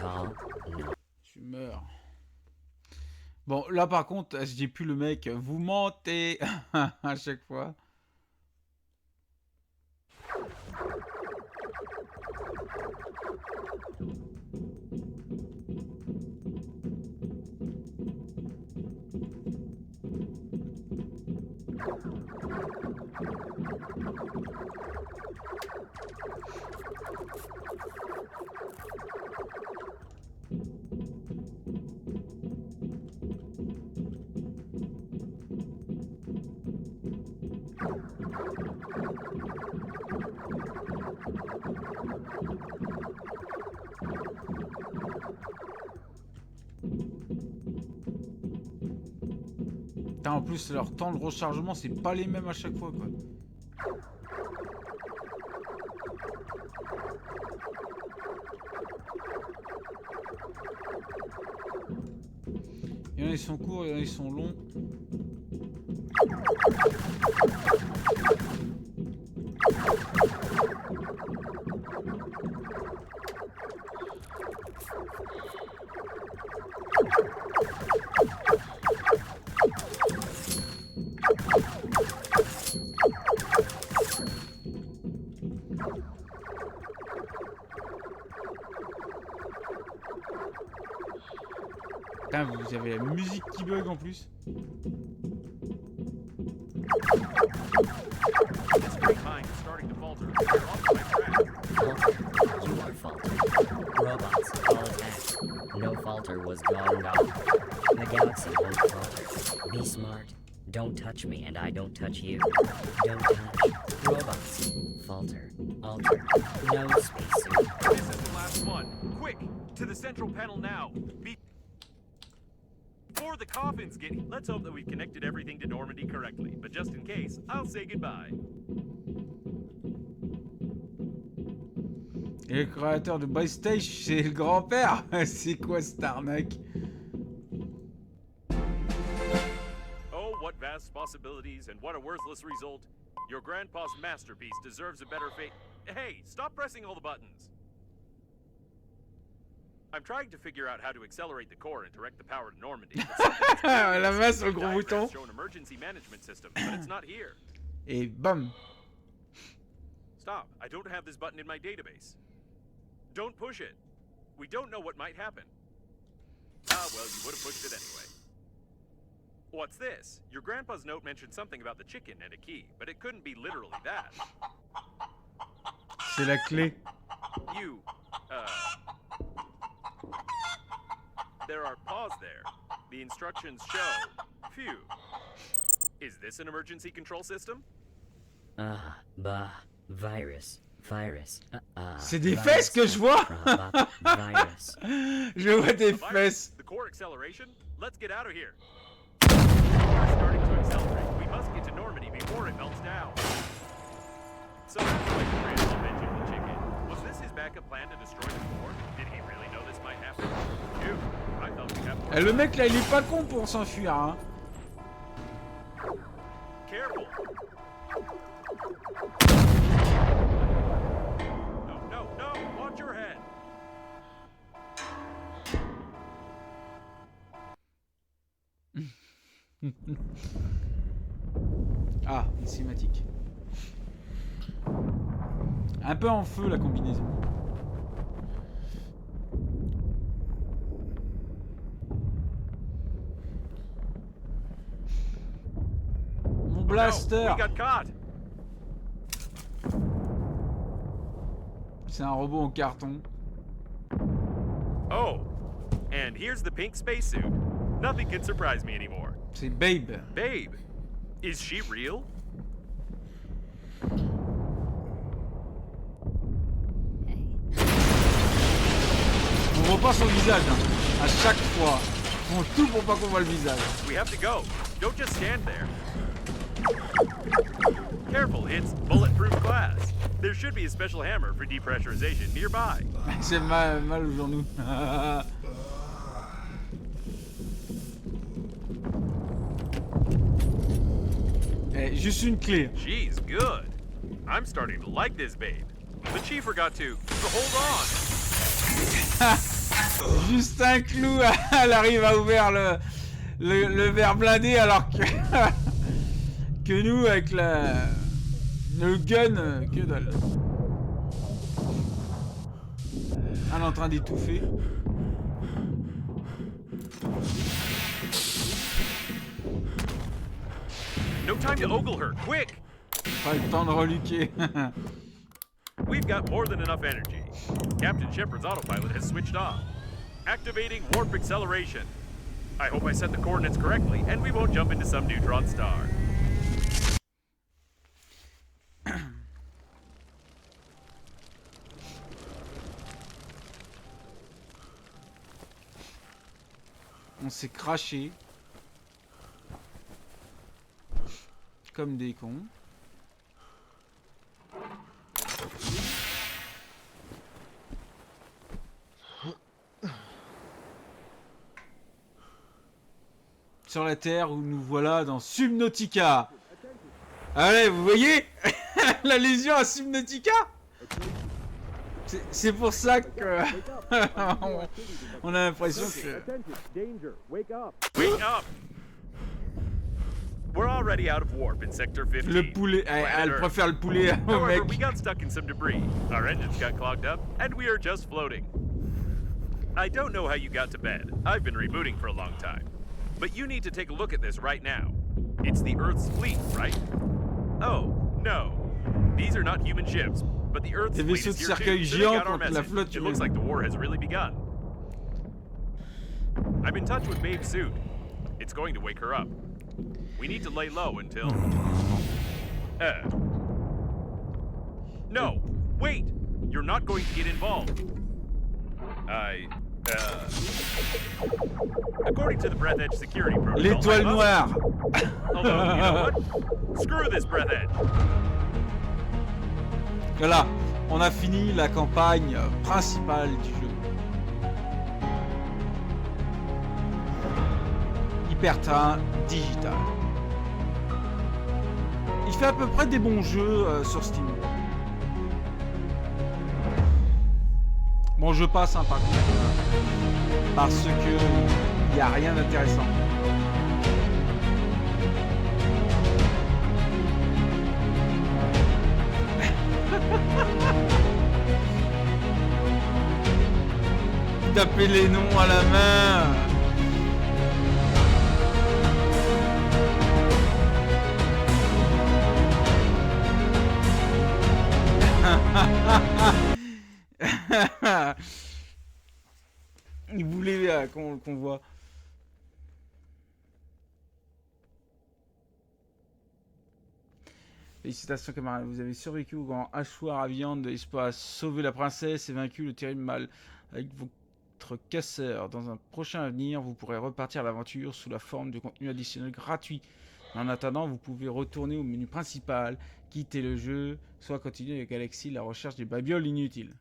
Call. No. Tu meurs. Bon, là par contre, je dis plus le mec, vous mentez à chaque fois. Putain, en plus, leur temps de rechargement, c'est pas les mêmes à chaque fois, quoi. Il y en a, ils sont courts, il y en a, ils sont longs. Putain, vous avez la musique qui bug en plus. This great mind is starting to falter. You're off the right track. You are faltering. Robots, all attack. No falter was gone. The galaxy won't falter. Be smart. Don't touch me and I don't touch you. Don't touch. Robots. Falter. Alter. No spacesuit. This is the last one. Quick! To the central panel now! Before the coffins get... Let's hope that we've connected everything to Normandy correctly. But just in case, I'll say goodbye. Et le créateur de Breathedge, c'est le grand-père. C'est quoi cette arnaque? Oh, what vast possibilities and what a worthless result. Your grandpa's masterpiece deserves a better fate. Hey, stop pressing all the buttons. I'm trying to figure out how to accelerate the core and direct the power to Normandy. La main sur le gros bouton. Show an emergency management system, but it's not here. Et bam. Stop. I don't have this button in my database. Don't push it. We don't know what might happen. Ah, well, you would have pushed it anyway. What's this? Your grandpa's note mentioned something about the chicken and a key, but it couldn't be literally that. C'est la clé. You, there are paws there. The instructions show. Phew. Is this an emergency control system? Virus. C'est des fesses que je vois. Virus. Je vois des fesses. The core acceleration? Let's get out of here. We're starting to accelerate. We must get to Normandy before it melts down. So that's why the grandpa mentioned the chicken. Was this his backup plan to destroy the core? Did he really know this might happen? Phew. I thought we had more. Et le mec là, il est pas con pour s'enfuir, hein. Careful. No, watch your head. Ah, une cinématique. Un peu en feu la combinaison. Mon blaster. We got caught. C'est un robot en carton. Oh, and here's the pink spacesuit. Nothing can surprise me anymore. C'est Babe. Babe, is she real? On voit pas son visage, hein. À chaque fois. Ils font tout pour pas qu'on voit le visage. We have to go. Don't just stand there. Careful, it's bulletproof glass. There should be a special hammer for depressurization nearby. C'est mal au genou. Eh, juste une clé. She's good. I'm starting to like this babe. But she forgot to hold on. Juste un clou, elle arrive à ouvrir le verre blindé alors que que nous avec le gun, que dalle. Elle est en train d'étouffer. No time to ogle her, quick! Pas le temps de reluquer. We've got more than enough energy. Captain Shepard's autopilot has switched off. Activating warp acceleration. I hope I set the coordinates correctly, and we won't jump into some neutron star. On s'est craché. Comme des cons. Sur la Terre où nous voilà dans Subnautica. Allez, vous voyez l'allusion à Subnautica? C'est pour ça que on a l'impression que... Wake up! We're already out of warp in sector 15. Le poulet, elle préfère le poulet au However, mec. we got stuck in some debris. Our engines got clogged up, and we are just floating. I don't know how you got to bed. I've been rebooting for a long time. But you need to take a look at this right now. It's the Earth's fleet, right? Oh, no. These are not human ships, but the Earth's Des fleet vaisseaux is de here cercueil too, géants sending out our contre la message. flotte It looks humaine. like the war has really begun. I'm in touch with Babe's suit. It's going to wake her up. We need to lay low until... No! Wait! You're not going to get involved. According to the Breathedge security protocol, L'étoile I must- noire. Although, you know what? Screw this Breathedge. Voilà, on a fini la campagne principale du jeu. Hypertrain digital. Il fait à peu près des bons jeux sur Steam. Bon, je passe par contre, parce que il n'y a rien d'intéressant. Taper les noms à la main. Il voulait qu'on voit. Félicitations camarades, vous avez survécu au grand hachoir à viande de l'espace, sauvé la princesse et vaincu le terrible mal. Avec votre casseur, dans un prochain avenir, vous pourrez repartir à l'aventure sous la forme de contenu additionnel gratuit. En attendant, vous pouvez retourner au menu principal, quitter le jeu, soit continuer avec Alexis la recherche des babioles inutiles.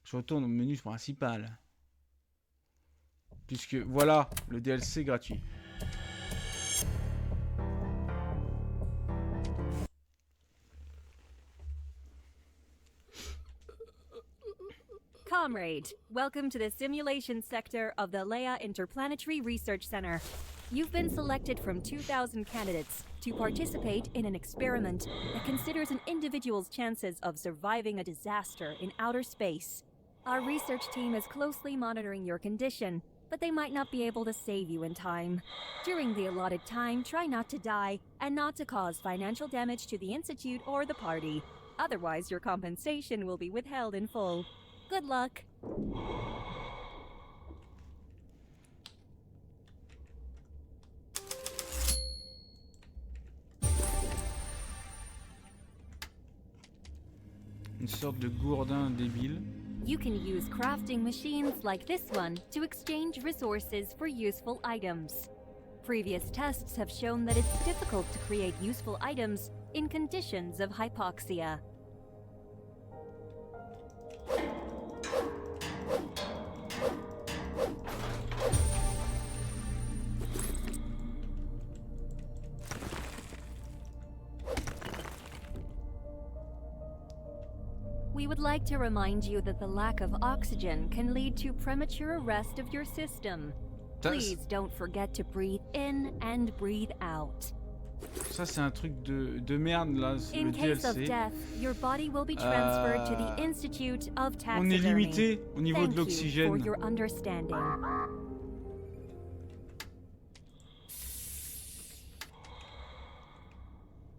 Je retourne au menu principal. Puisque voilà le DLC gratuit. Comrade, welcome to the simulation sector of the Leia Interplanetary Research Center. You've been selected from 2,000 candidates to participate in an experiment that considers an individual's chances of surviving a disaster in outer space. Our research team is closely monitoring your condition, but they might not be able to save you in time. During the allotted time, try not to die and not to cause financial damage to the Institute or the party. Otherwise, your compensation will be withheld in full. Good luck. Une sorte de gourdin débile. You can use crafting machines like this one to exchange resources for useful items. Previous tests have shown that it's difficult to create useful items in conditions of hypoxia. We would like to remind you that the lack of oxygen can lead to premature arrest of your system. Please don't forget to breathe in and breathe out. Ça c'est un truc de merde là, In le case of DLC. death, your body will be transferred to the Institute of On est Taxidermy. limité au niveau de Thank you for l'oxygène. your understanding.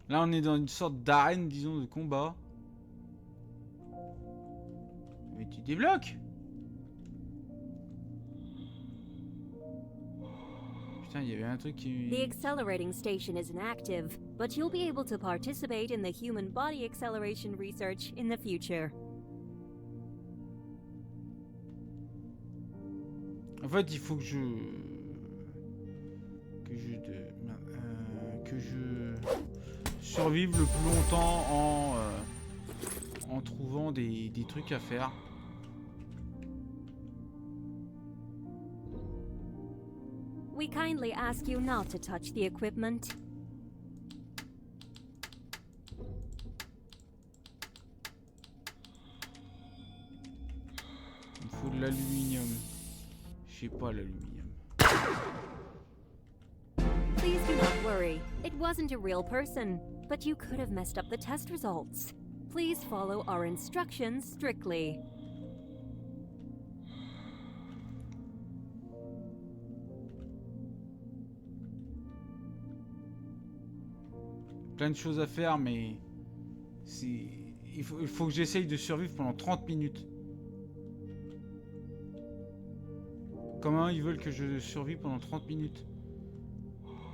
Là on est dans une sorte d'arène, disons, de combat. Mais tu débloques. Putain, il y avait un truc qui... The accelerating station isn't active, but you'll be able to participate in the human body acceleration research in the future. En fait, il faut que je survive le plus longtemps en trouvant des trucs à faire. We kindly ask you not to touch the equipment. Il faut de l'aluminium. Je sais pas l'aluminium. Please do not worry. It wasn't a real person, but you could have messed up the test results. Please follow our instructions strictly. Plein de choses à faire, mais il faut que j'essaye de survivre pendant 30 minutes. Comment ils veulent que je survive pendant 30 minutes?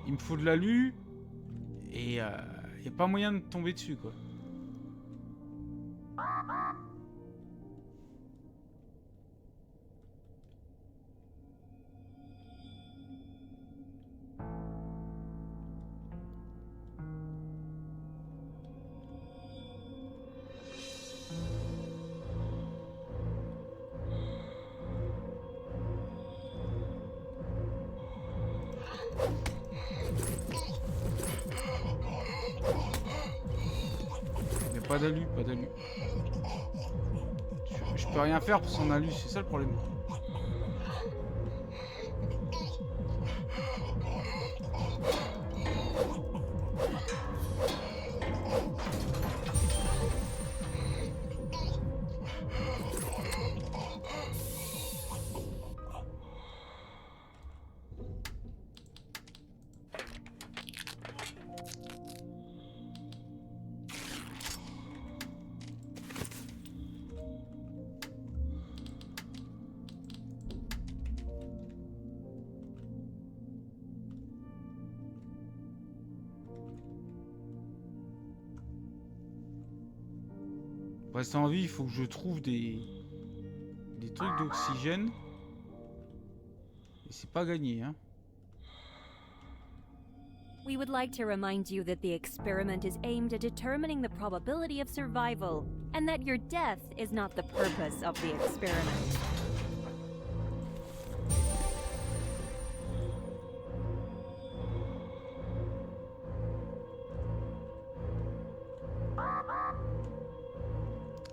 Il me faut de l'alu et y a pas moyen de tomber dessus, quoi. Il n'y a pas d'alu, pas d'alu. Je peux rien faire pour son alu, c'est ça le problème. Pour rester en vie, il faut que je trouve des trucs d'oxygène. Et c'est pas gagné, hein. We would like to remind you that the experiment is aimed at determining the probability of survival, and that your death is not the purpose of the experiment.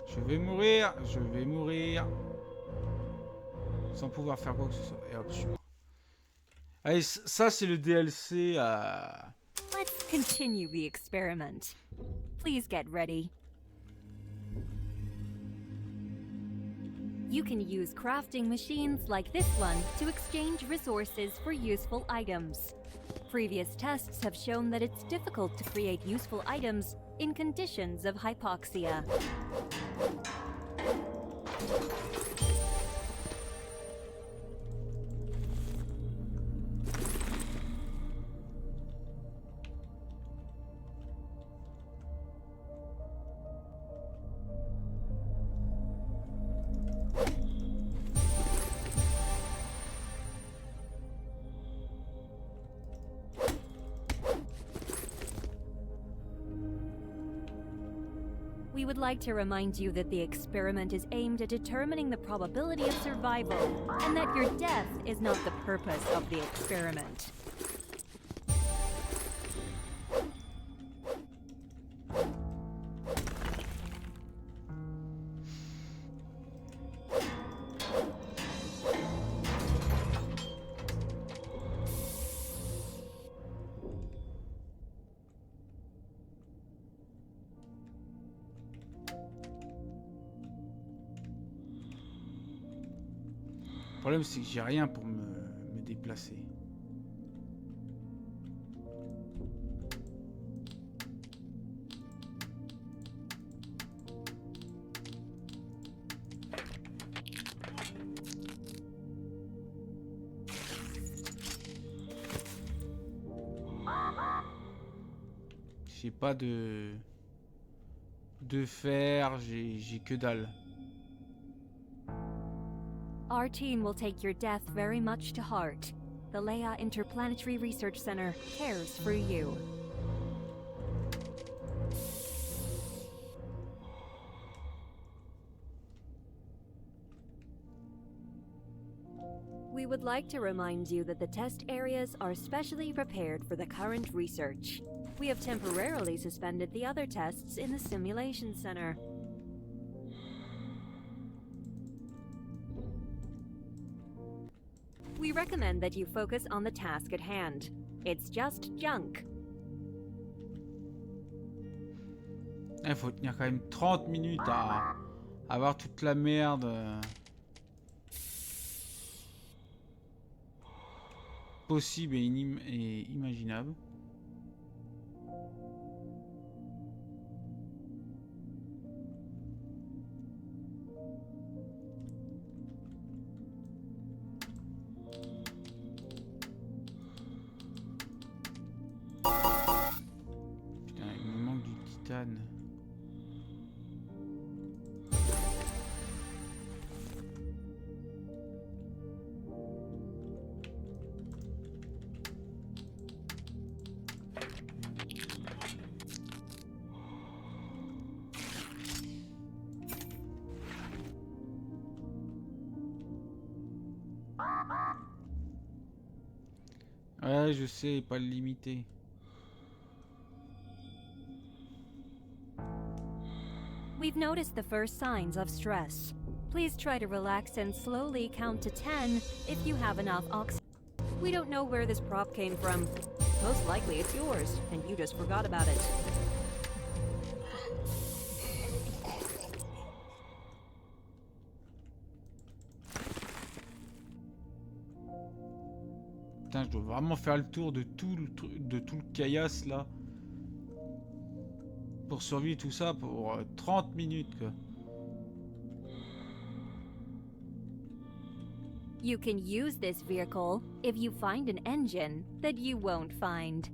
Je vais mourir, je vais mourir. Sans pouvoir faire quoi que ce soit. Et hop, je suis mort. Allez, ça c'est le DLC à... Let's continue the experiment. Please get ready. You can use crafting machines like this one to exchange resources for useful items. Previous tests have shown that it's difficult to create useful items in conditions of hypoxia. We would like to remind you that the experiment is aimed at determining the probability of survival, and that your death is not the purpose of the experiment. Le problème c'est que j'ai rien pour me déplacer. J'ai pas de fer, j'ai que dalle. Our team will take your death very much to heart. The Leia Interplanetary Research Center cares for you. We would like to remind you that the test areas are specially prepared for the current research. We have temporarily suspended the other tests in the simulation center. We recommend that you focus on the task at hand. It's just junk. Il faut tenir quand même 30 minutes à avoir toute la merde possible et imaginable. Putain, il me manque du titane. Ouais, je sais, pas le limiter. We've noticed the first signs of stress. Please try to relax and slowly count to 10 if you have enough oxygen. We don't know where this prop came from. Most likely it's yours, and you just forgot about it. Putain, je dois vraiment faire le tour de tout le caillasse là. Pour survivre tout ça pour 30 minutes quoi. You can use this vehicle if you find an engine that you won't find.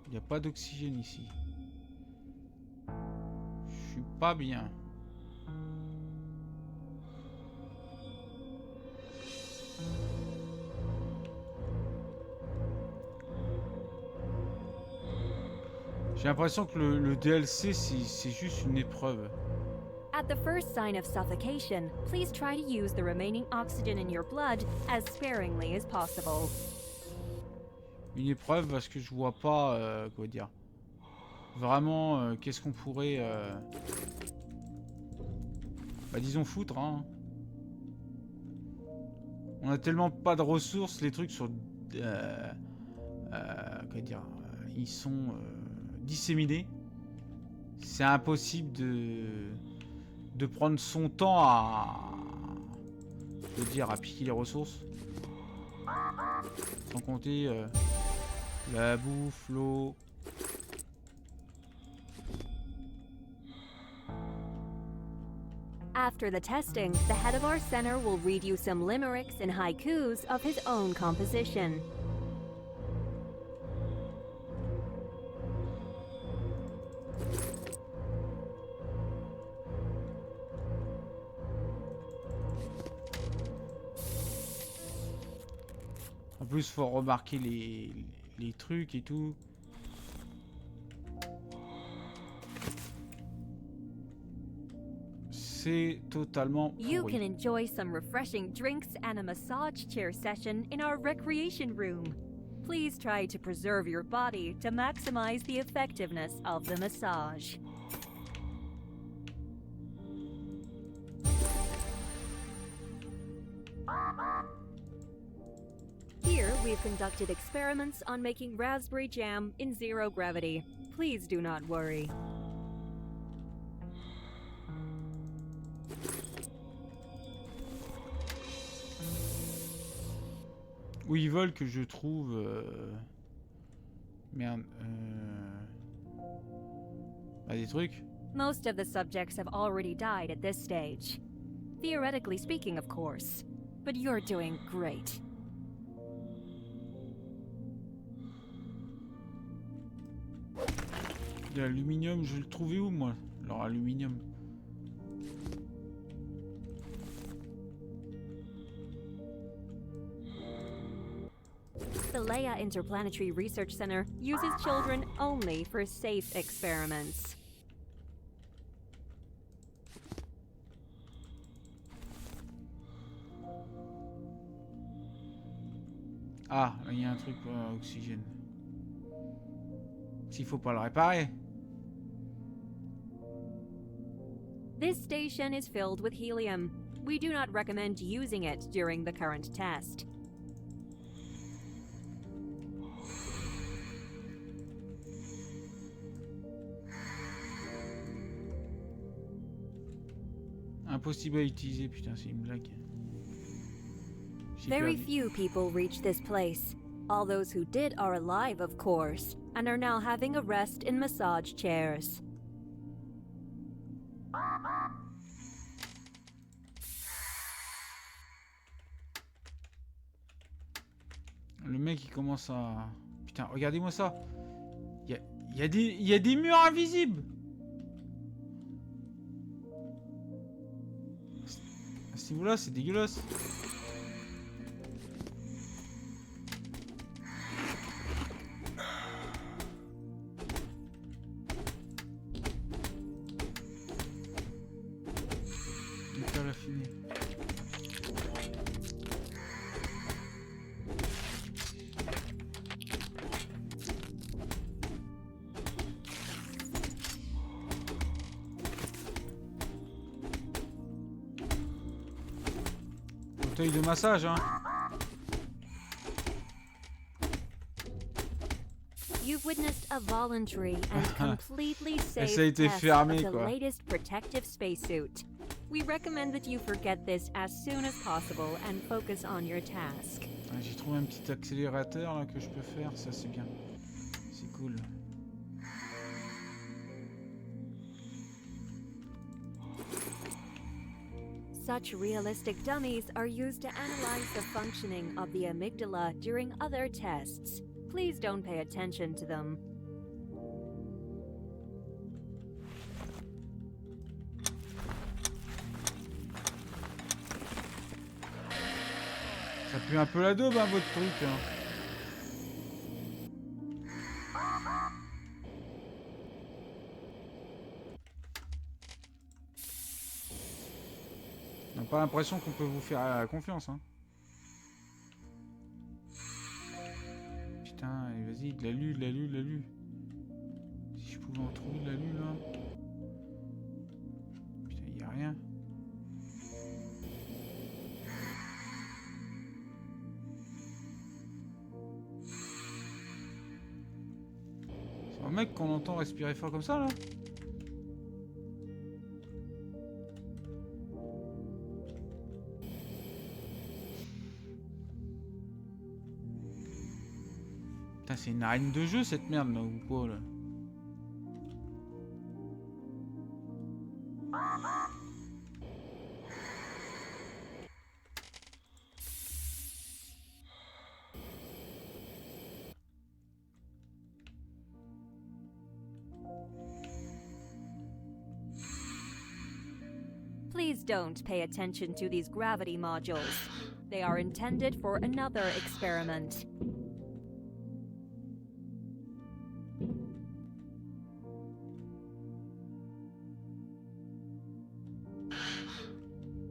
Il n'y a pas d'oxygène ici. Je suis pas bien. J'ai l'impression que le DLC c'est juste une épreuve. At the first sign of suffocation, please try to use the remaining oxygen in your blood as sparingly as possible. Une épreuve parce que je vois pas quoi dire. Vraiment qu'est-ce qu'on pourrait bah disons foutre hein. On a tellement pas de ressources, les trucs sur quoi dire, ils sont disséminés. C'est impossible de prendre son temps à je veux dire à piquer les ressources. Sans compter la bouffe, l'eau. After the testing, the head of our center will read you some limericks and haikus of his own composition. En plus, faut remarquer les trucs et tout. C'est totalement You pourri. can enjoy some refreshing drinks and a massage chair session in our recreation room. Please try to preserve your body to maximize the effectiveness of the massage. Here, we've conducted experiments on making raspberry jam in zero gravity. Please do not worry. Où ils veulent que je trouve... Merde. Bah, des trucs. Most of the subjects have already died at this stage. Theoretically speaking, of course. But you're doing great. De l'aluminium, je vais le trouver où moi? Alors aluminium. The Leia Interplanetary Research Center uses children only for safe experiments. Ah, il y a un truc pour oxygène. S'il faut pas le réparer. This station is filled with helium. We do not recommend using it during the current test. Impossible à utiliser, putain, c'est une blague. J'ai Very perdu. few people reach this place. All those who did are alive, of course, and are now having a rest in massage chairs. Le mec il commence à... Putain, regardez-moi ça. Il y a des murs invisibles. À ce niveau-là, c'est dégueulasse. Fauteuil de massage, hein. You've witnessed a voluntary and completely safe ça a été test fermé, of the quoi. latest protective spacesuit. We recommend that you forget this as soon as possible and focus on your task. Ah, j'ai trouvé un petit accélérateur là que je peux faire, ça c'est bien. C'est cool. Such realistic dummies are used to analyze the functioning of the amygdala during other tests. Please don't pay attention to them. Ça pue un peu la daube, hein, votre truc. Hein. On n'a pas l'impression qu'on peut vous faire confiance. Hein. Putain, allez, vas-y, de l'alu, de l'alu, de l'alu. Si je pouvais en trouver de l'alu là. Putain, y a rien. C'est un mec qu'on entend respirer fort comme ça là. Putain, c'est une arène de jeu cette merde là ou quoi là? Please don't pay attention to these gravity modules. They are intended for another experiment.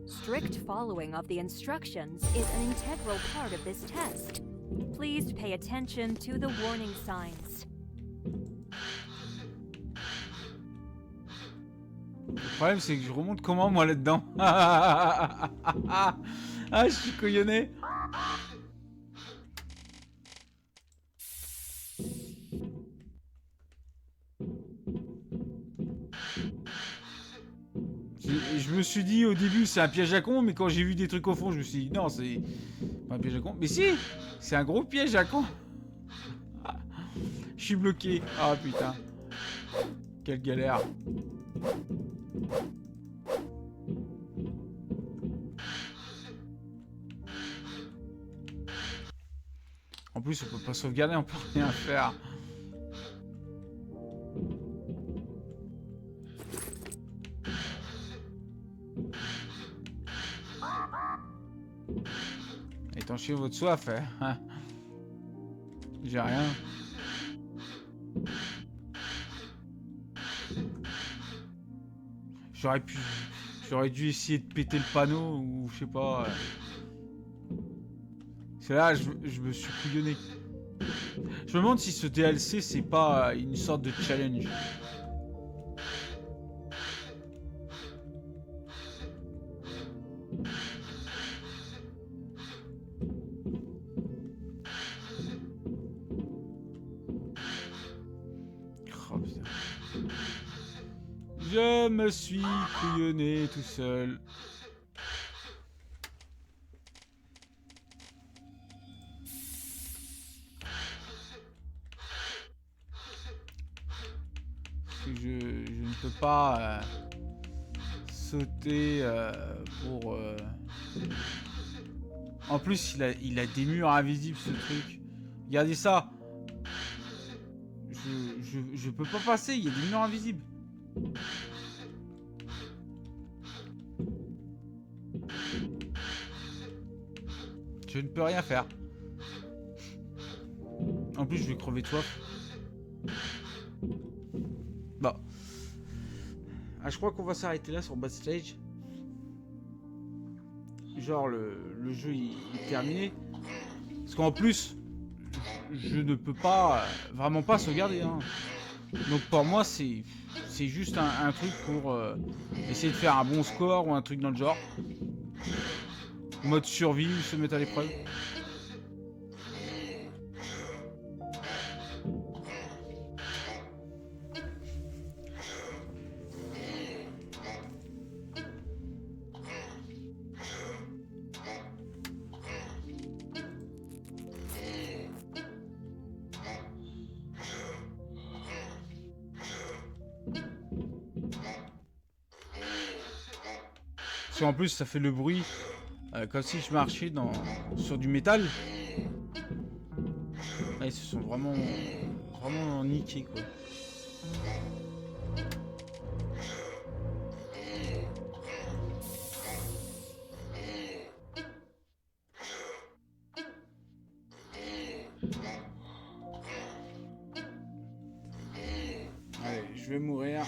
Strict following of the instructions is an integral part of this test. Please pay attention to the warning signs. Le problème c'est que je remonte comment moi là-dedans? Ah, je suis couillonné. Je me suis dit au début c'est un piège à con, mais quand j'ai vu des trucs au fond je me suis dit non c'est pas un piège à con. Mais si, c'est un gros piège à con. Je suis bloqué. Ah putain. Quelle galère. En plus, on peut pas sauvegarder, on peut rien faire. Étanchez votre soif, hein. J'ai rien. J'aurais dû essayer de péter le panneau ou je sais pas. C'est là, je me suis couillonné. Je me demande si ce DLC c'est pas une sorte de challenge. Oh putain. Je me suis couillonné tout seul. Je ne peux pas sauter pour... En plus, il a des murs invisibles, ce truc. Regardez ça. Je peux pas passer, il y a des murs invisibles. Je ne peux rien faire. En plus, je vais crever de soif. Bon. Ah, je crois qu'on va s'arrêter là sur Breathedge. Genre, le jeu il est terminé. Parce qu'en plus, je ne peux pas, vraiment pas sauvegarder. Hein. Donc pour moi, c'est juste un truc pour essayer de faire un bon score ou un truc dans le genre. Mode survie ou se mettre à l'épreuve. Parce qu'en plus ça fait le bruit comme si je marchais sur du métal. Là, ils se sont vraiment niqués quoi. Allez, je vais mourir.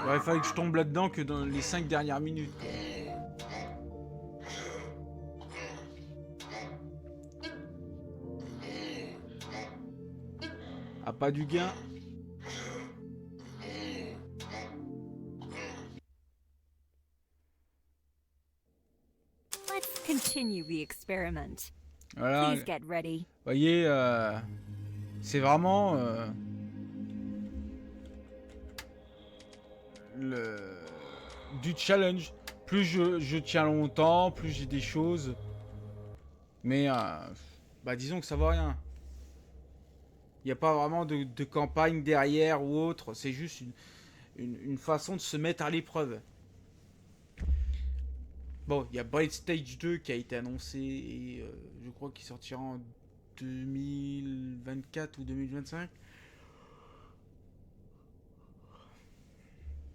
Ouais, il fallait que je tombe là-dedans que dans les 5 dernières minutes. Quoi. Ah, pas du gain. Let's continue the experiment. Voilà. Please get ready. Vous voyez, c'est vraiment du challenge. Plus je tiens longtemps, plus j'ai des choses. Mais bah disons que ça vaut rien. Il n'y a pas vraiment de campagne derrière ou autre. C'est juste une façon de se mettre à l'épreuve. Bon, il y a Breathedge 2 qui a été annoncé et je crois qu'il sortira en 2024 ou 2025.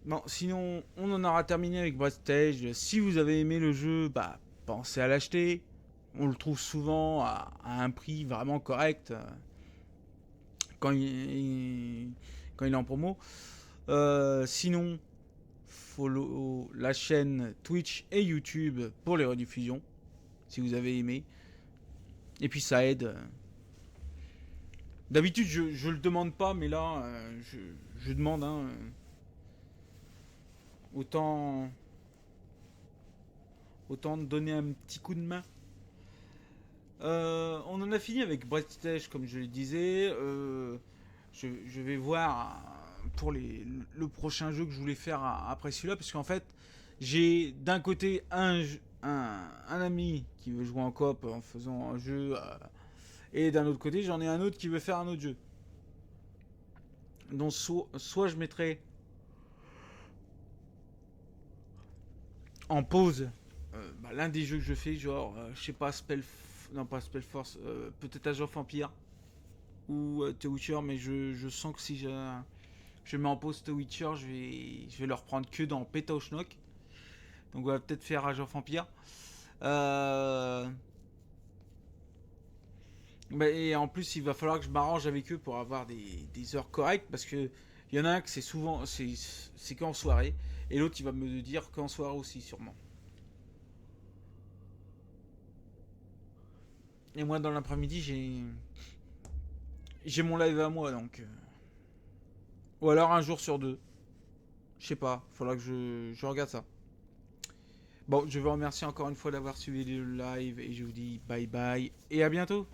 Non, sinon, on en aura terminé avec Breathedge. Si vous avez aimé le jeu, bah, pensez à l'acheter. On le trouve souvent à un prix vraiment correct quand il est en promo. Sinon, follow la chaîne Twitch et YouTube pour les rediffusions, si vous avez aimé. Et puis ça aide. D'habitude, je le demande pas, mais là, je demande. Hein, autant donner un petit coup de main. On en a fini avec Breathedge, comme je le disais. Je vais voir pour le prochain jeu que je voulais faire après celui-là, parce qu'en fait, j'ai d'un côté un ami qui veut jouer en coop en faisant un jeu, et d'un autre côté, j'en ai un autre qui veut faire un autre jeu. Donc soit je mettrai en pause l'un des jeux que je fais, genre, je sais pas, non pas Spellforce, peut-être Age of Empire ou The Witcher, mais je sens que si je mets en pause The Witcher, je vais le reprendre que dans Peta Schnock. Donc on va peut-être faire Age of Empire. Et en plus, il va falloir que je m'arrange avec eux pour avoir des heures correctes, parce que il y en a un que c'est souvent c'est qu'en soirée, et l'autre il va me dire qu'en soirée aussi sûrement. Et moi dans l'après-midi j'ai mon live à moi, donc ou alors un jour sur deux. Je sais pas, il faudra que je regarde ça. Bon, je vous remercie encore une fois d'avoir suivi le live et je vous dis bye bye et à bientôt.